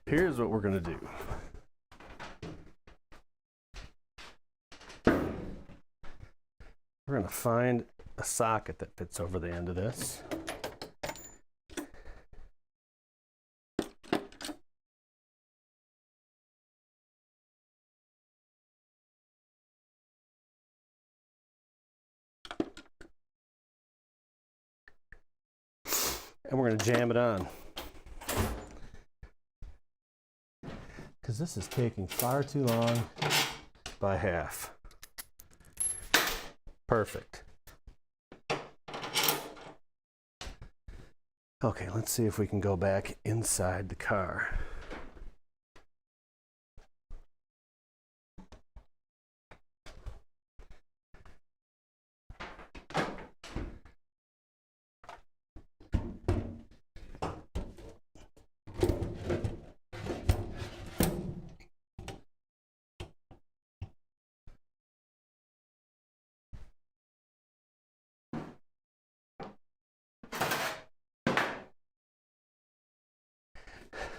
here's what we're gonna do. We're gonna find a socket that fits over the end of this. And we're gonna jam it on. Because this is taking far too long by half. Perfect. Okay, let's see if we can go back inside the car.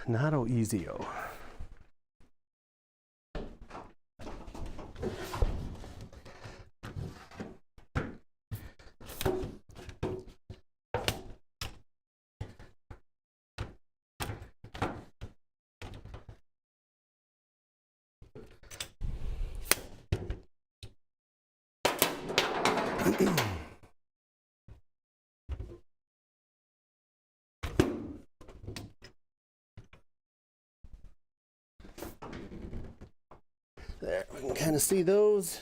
Not easy-o. There, we can kind of see those.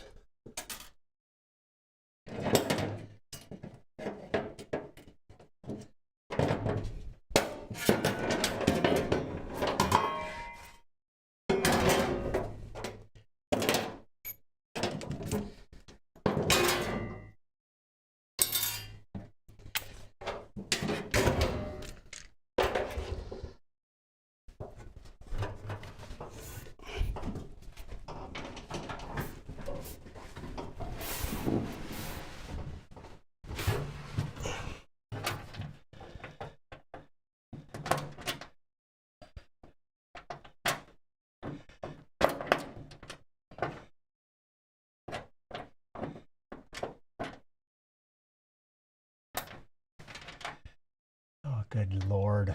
Oh, good Lord.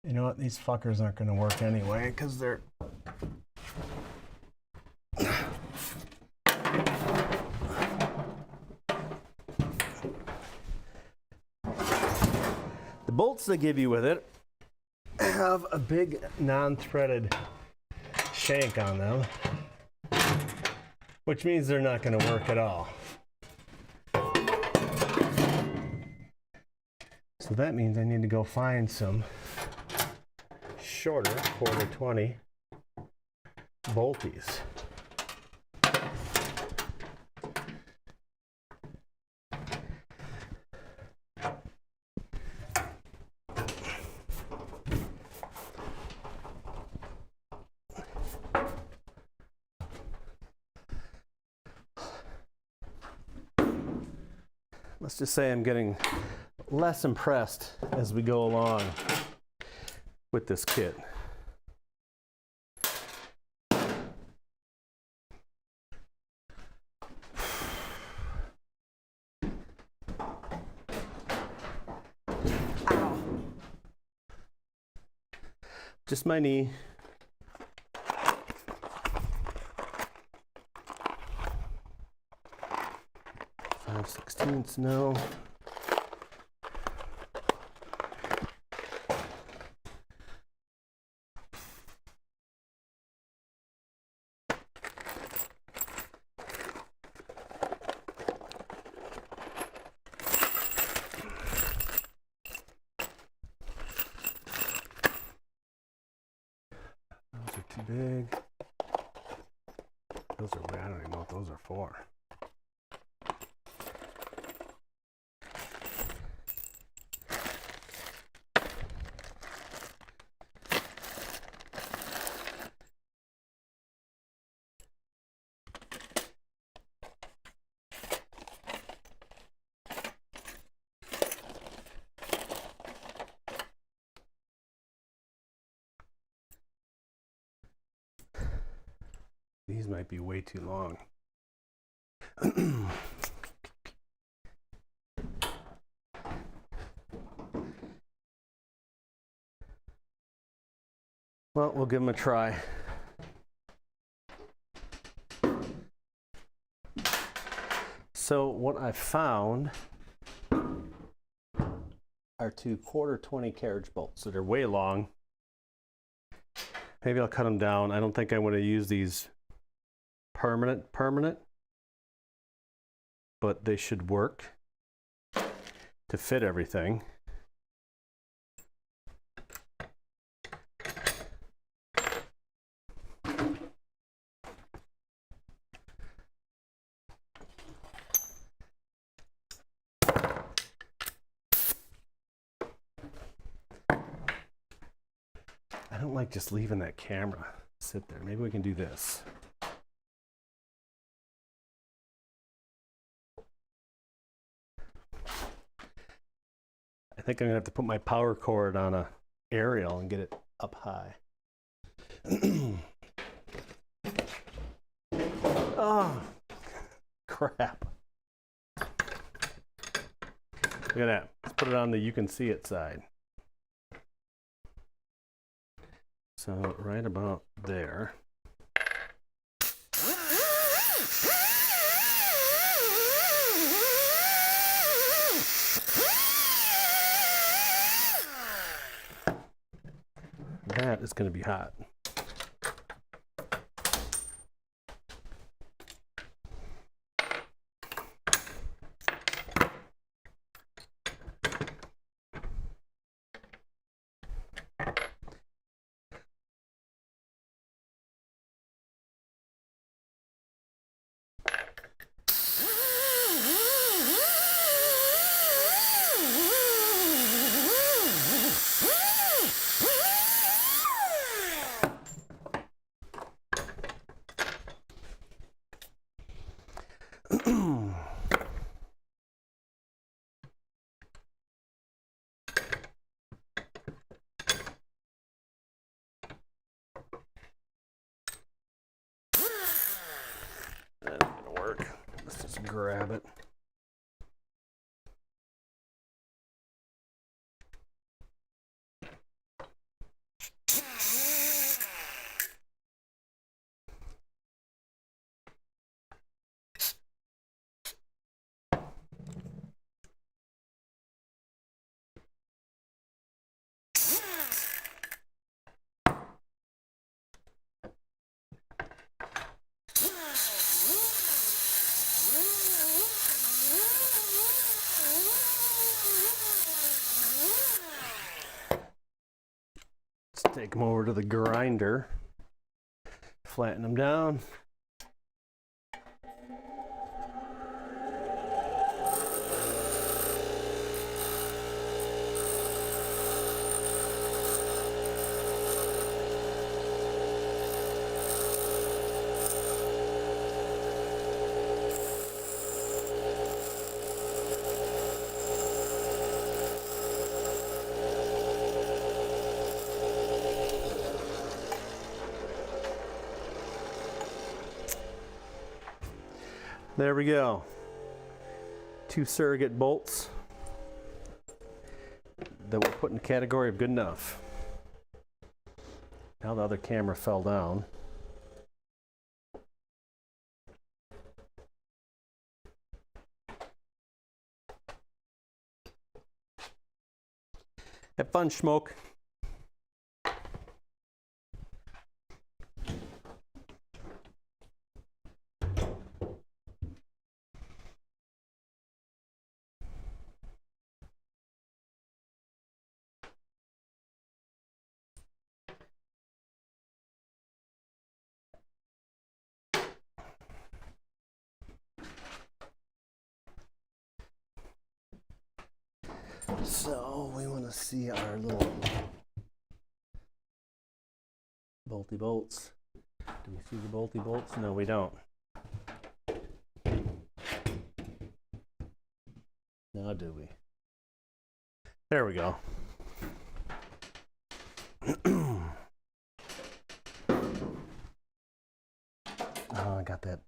You know what? These fuckers aren't going to work anyway because they're... The bolts they give you with it have a big non-threaded shank on them, which means they're not going to work at all. So that means I need to go find some shorter quarter 20 bolties. Let's just say I'm getting less impressed as we go along with this kit. Ow. Just my knee. Five sixteenths, no. Those are too big. Those are, I don't even know what those are for. These might be way too long. Well, we'll give them a try. So what I found are two quarter 20 carriage bolts that are way long. Maybe I'll cut them down. I don't think I want to use these permanent, but they should work to fit everything. I don't like just leaving that camera sit there. Maybe we can do this. think I'm gonna have to put my power cord on a aerial and get it up high. Oh, crap. Look at that. Let's put it on the you can see it side. So right about there. That is going to be hot. That ain't gonna work. Let's just grab it. Let's take them over to the grinder, flatten them down. There we go. 2 surrogate bolts that we'll put in the category of good enough. Now the other camera fell down. Have fun, Smoke. So we want to see our little bolty bolts. Do we see the bolty bolts? No, we don't. Now do we? There we go. Oh, I got that.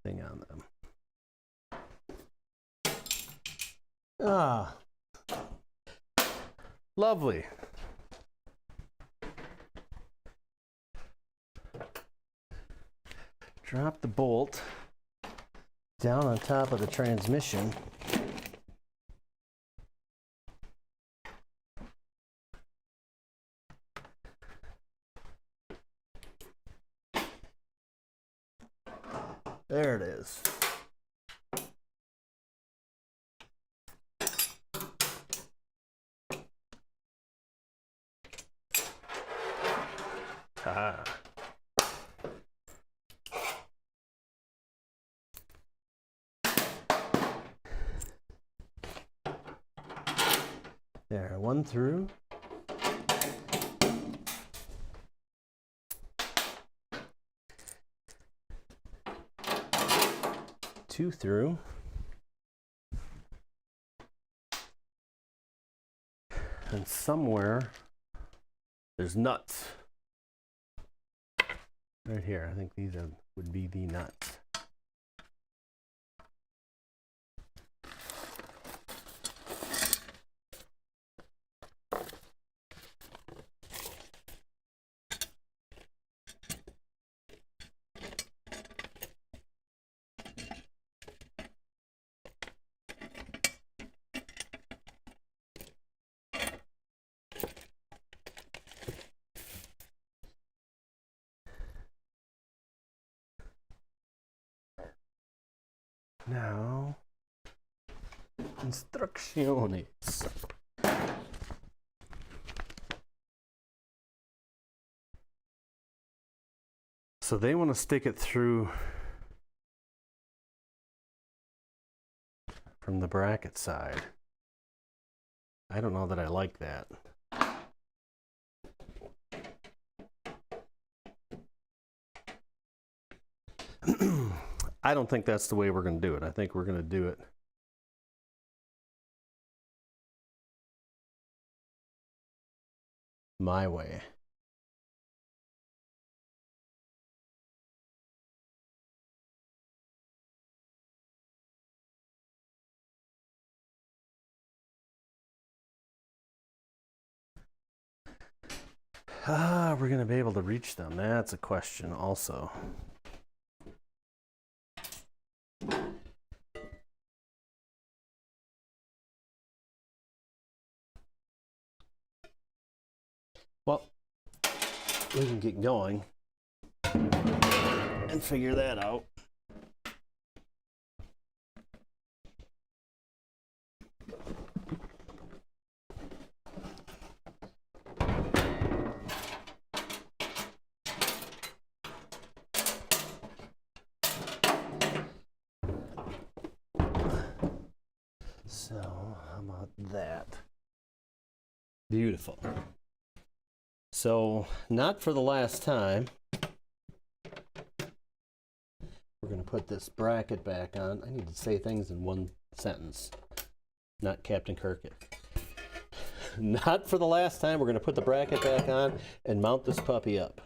Thing on them. Ah, lovely. Drop the bolt down on top of the transmission. There it is. Ah. There, 1 through. two through. And somewhere there's nuts. Right here, I think these would be the nuts. Now, instrucciones. So they want to stick it through from the bracket side. I don't know that I like that. I don't think that's the way we're going to do it. I think we're going to do it my way. We're going to be able to reach them. That's a question also. Well, we can get going and figure that out. So, how about that? Beautiful. So, not for the last time, we're going to put this bracket back on. I need to say things in one sentence, not Captain Kirk it. Not for the last time, we're going to put the bracket back on and mount this puppy up.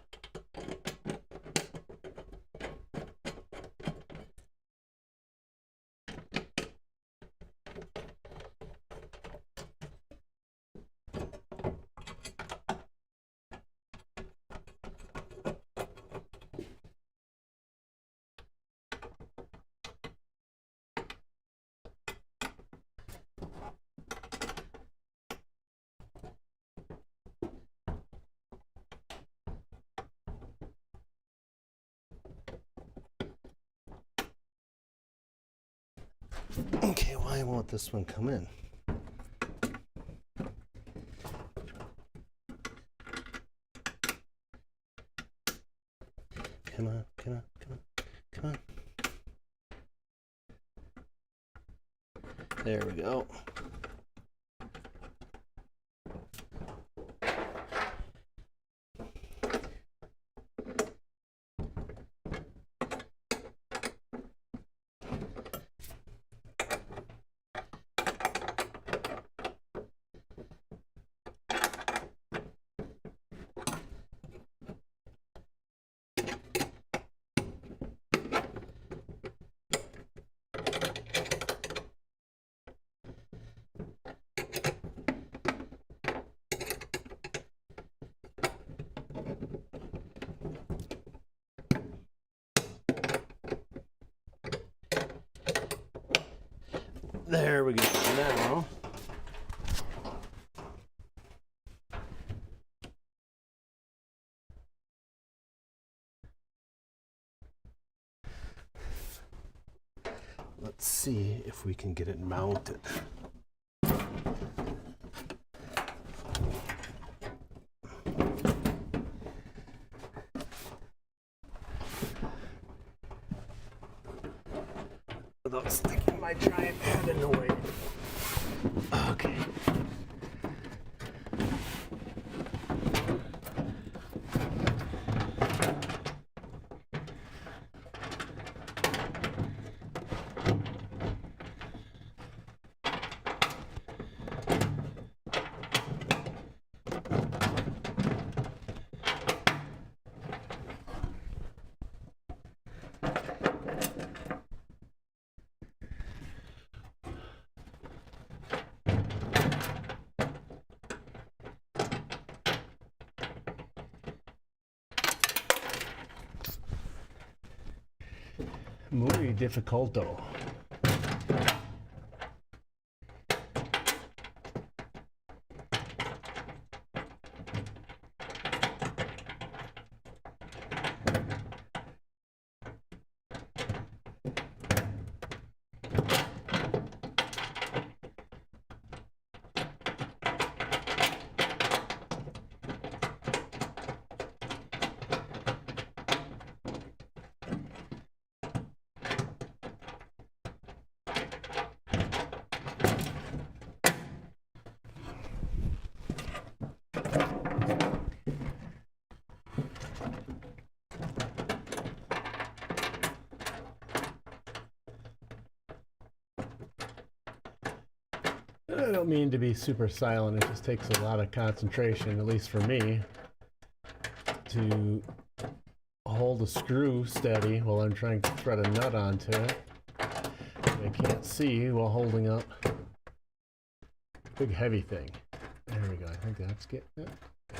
Okay, why won't this one come in? Come on, come on, come on, come on. There we go. There we go. Now, let's see if we can get it mounted. Without sticking my giant head in the way. Okay. muy dificulto. I don't mean to be super silent. It just takes a lot of concentration, at least for me, to hold a screw steady while I'm trying to thread a nut onto it. I can't see while holding up a big heavy thing. There we go. I think that's getting it. Yeah.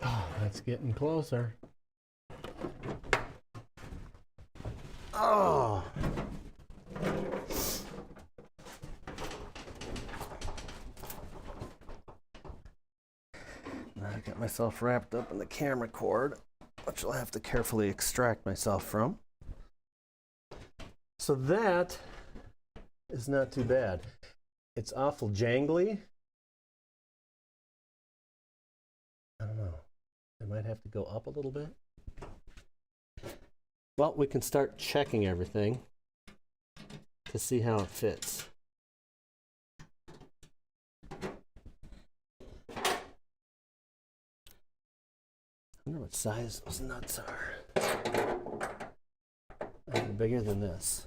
Oh, that's getting closer. Oh. I got myself wrapped up in the camera cord, which I'll have to carefully extract myself from. So that is not too bad. It's awful jangly. I don't know. I might have to go up a little bit. Well, we can start checking everything to see how it fits. I wonder what size those nuts are. They're bigger than this.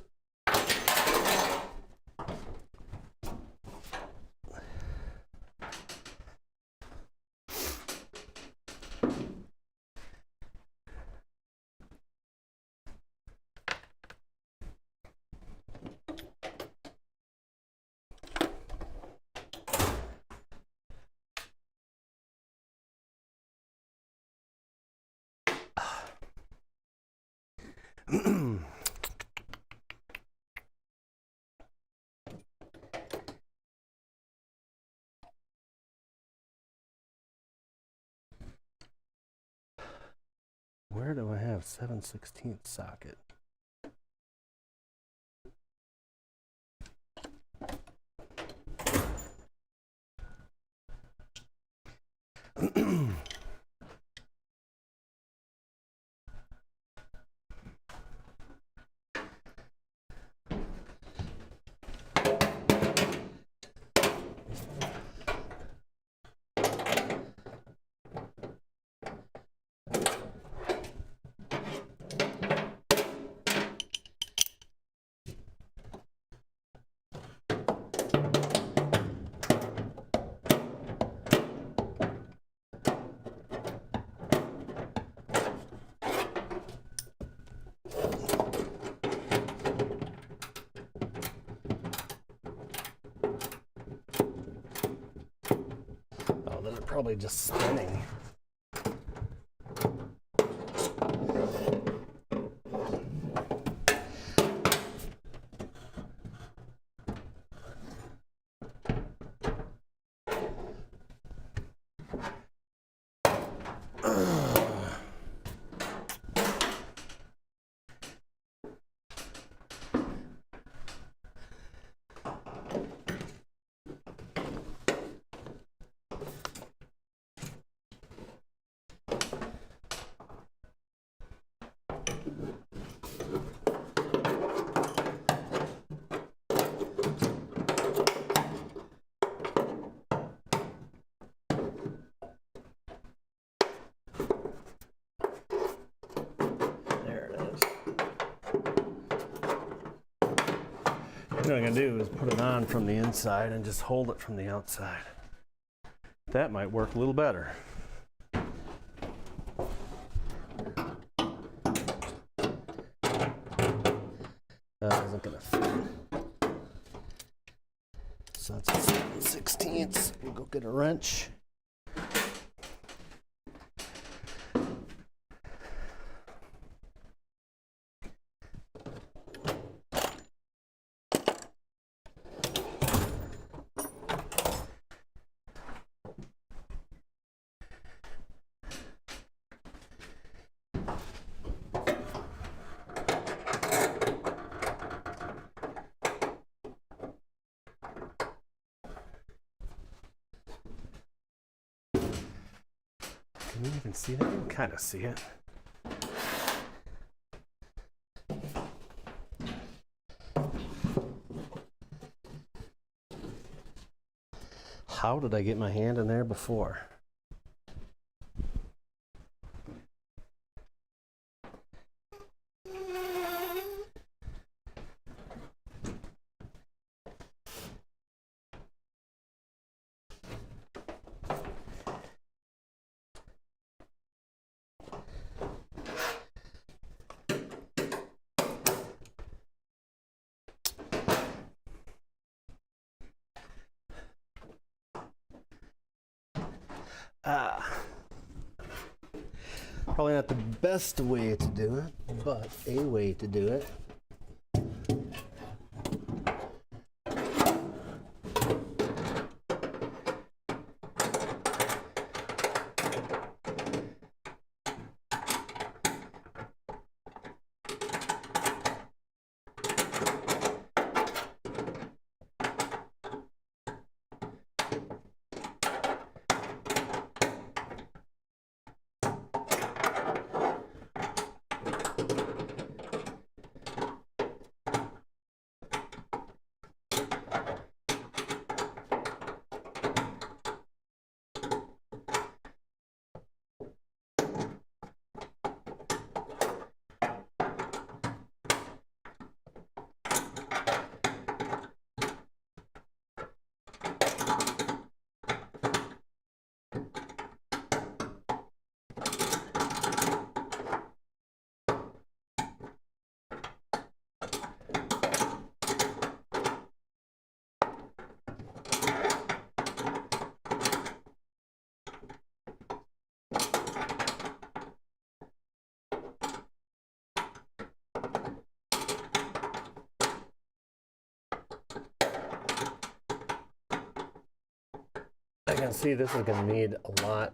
Where do I have 7/16 socket? Oh, they're probably just spinning. what I'm gonna do is put it on from the inside and just hold it from the outside. That might work a little better. That isn't gonna fit. So that's 7/16. We'll go get a wrench. Can you even see that? You can kind of see it. How did I get my hand in there before? Probably not the best way to do it, but a way to do it. I can see this is going to need a lot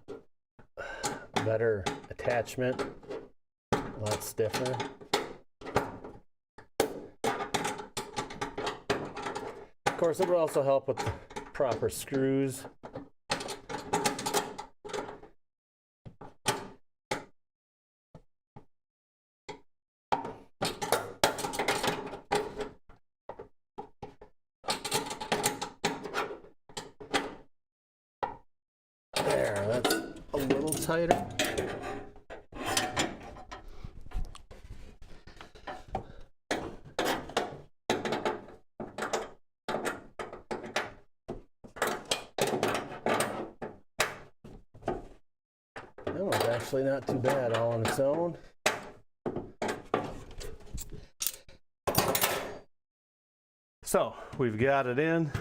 better attachment, a lot stiffer. Of course, it would also help with the proper screws. There, that's a little tighter. That one's actually not too bad all on its own. So we've got it in.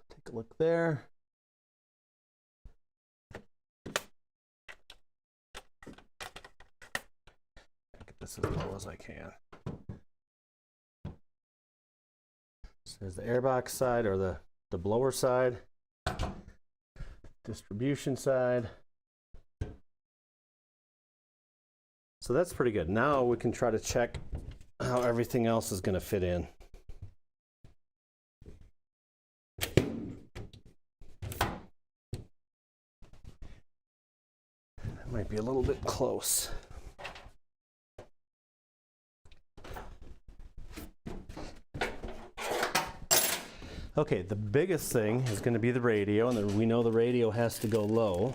Take a look there. Get this as low as I can. So there's the airbox side, or the blower side, distribution side. So that's pretty good. Now we can try to check how everything else is going to fit in. That might be a little bit close. Okay, the biggest thing is going to be the radio, and we know the radio has to go low.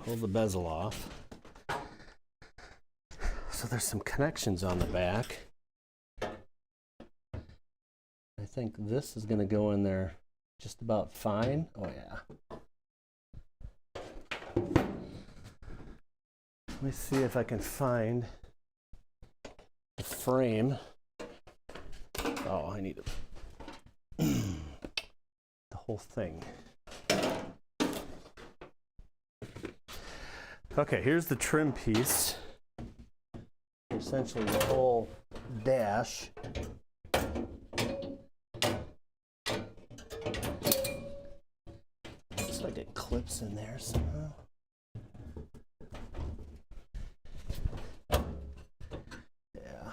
Pull the bezel off. So there's some connections on the back. I think this is going to go in there just about fine. Oh yeah. Let me see if I can find the frame. Oh, I need the whole thing. Okay, here's the trim piece. Essentially the whole dash. Looks like it clips in there somehow. Yeah.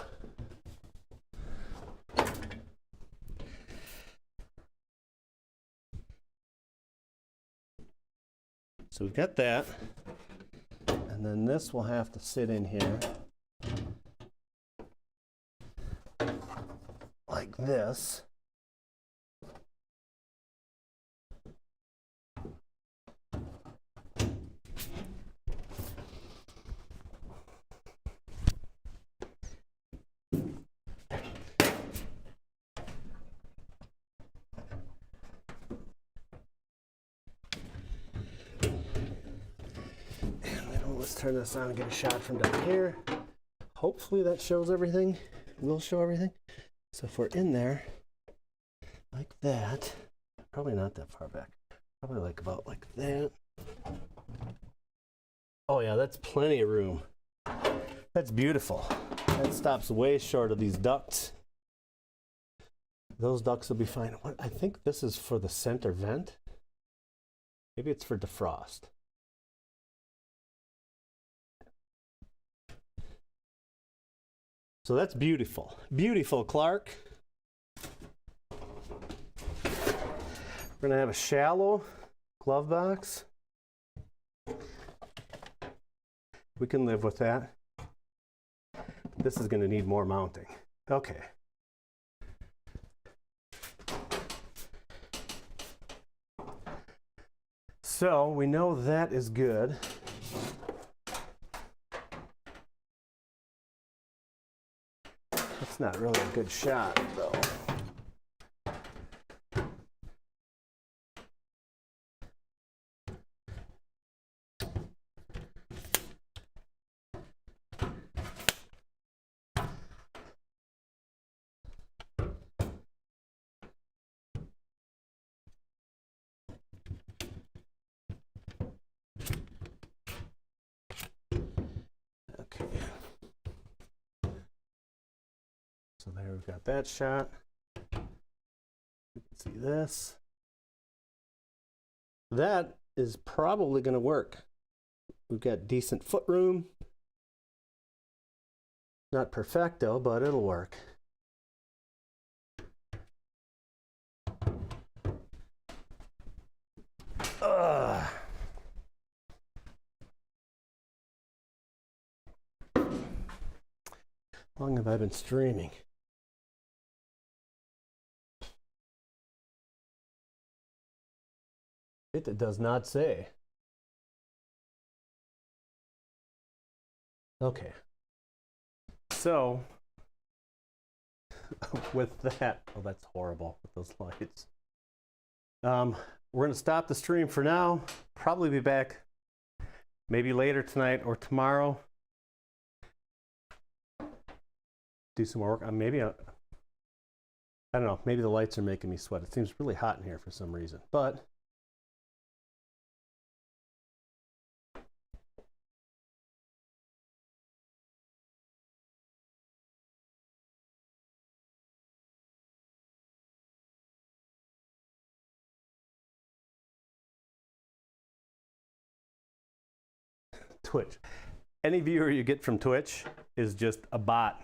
So we've got that. And then this will have to sit in here like this. Let's turn this on and get a shot from down here. Hopefully that shows everything. Will show everything. So if we're in there like that, probably not that far back. Probably like about like that. Oh yeah, that's plenty of room. That's beautiful. That stops way short of these ducts. Those ducts will be fine. What, I think this is for the center vent. Maybe it's for defrost. So that's beautiful. Beautiful, Clark. We're gonna have a shallow glove box. We can live with that. This is gonna need more mounting. Okay. So we know that is good. It's not really a good shot, though. Okay. So there we've got that shot. You can see this. That is probably going to work. We've got decent foot room. Not perfecto, but it'll work. Ugh. How long have I been streaming? It does not say. Okay. So, with that, oh, that's horrible with those lights. We're going to stop the stream for now. Probably be back maybe later tonight or tomorrow. Do some more work. Maybe I don't know. Maybe the lights are making me sweat. It seems really hot in here for some reason. But Twitch. Any viewer you get from Twitch is just a bot.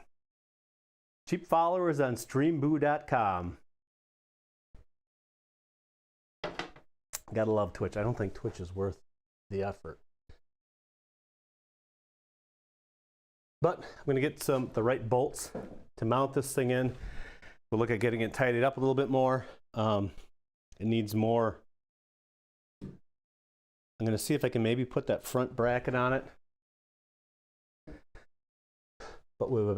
Cheap followers on streamboo.com. Gotta love Twitch. I don't think Twitch is worth the effort. But I'm going to get the right bolts to mount this thing in. We'll look at getting it tidied up a little bit more. It needs more. I'm going to see if I can maybe put that front bracket on it. But with a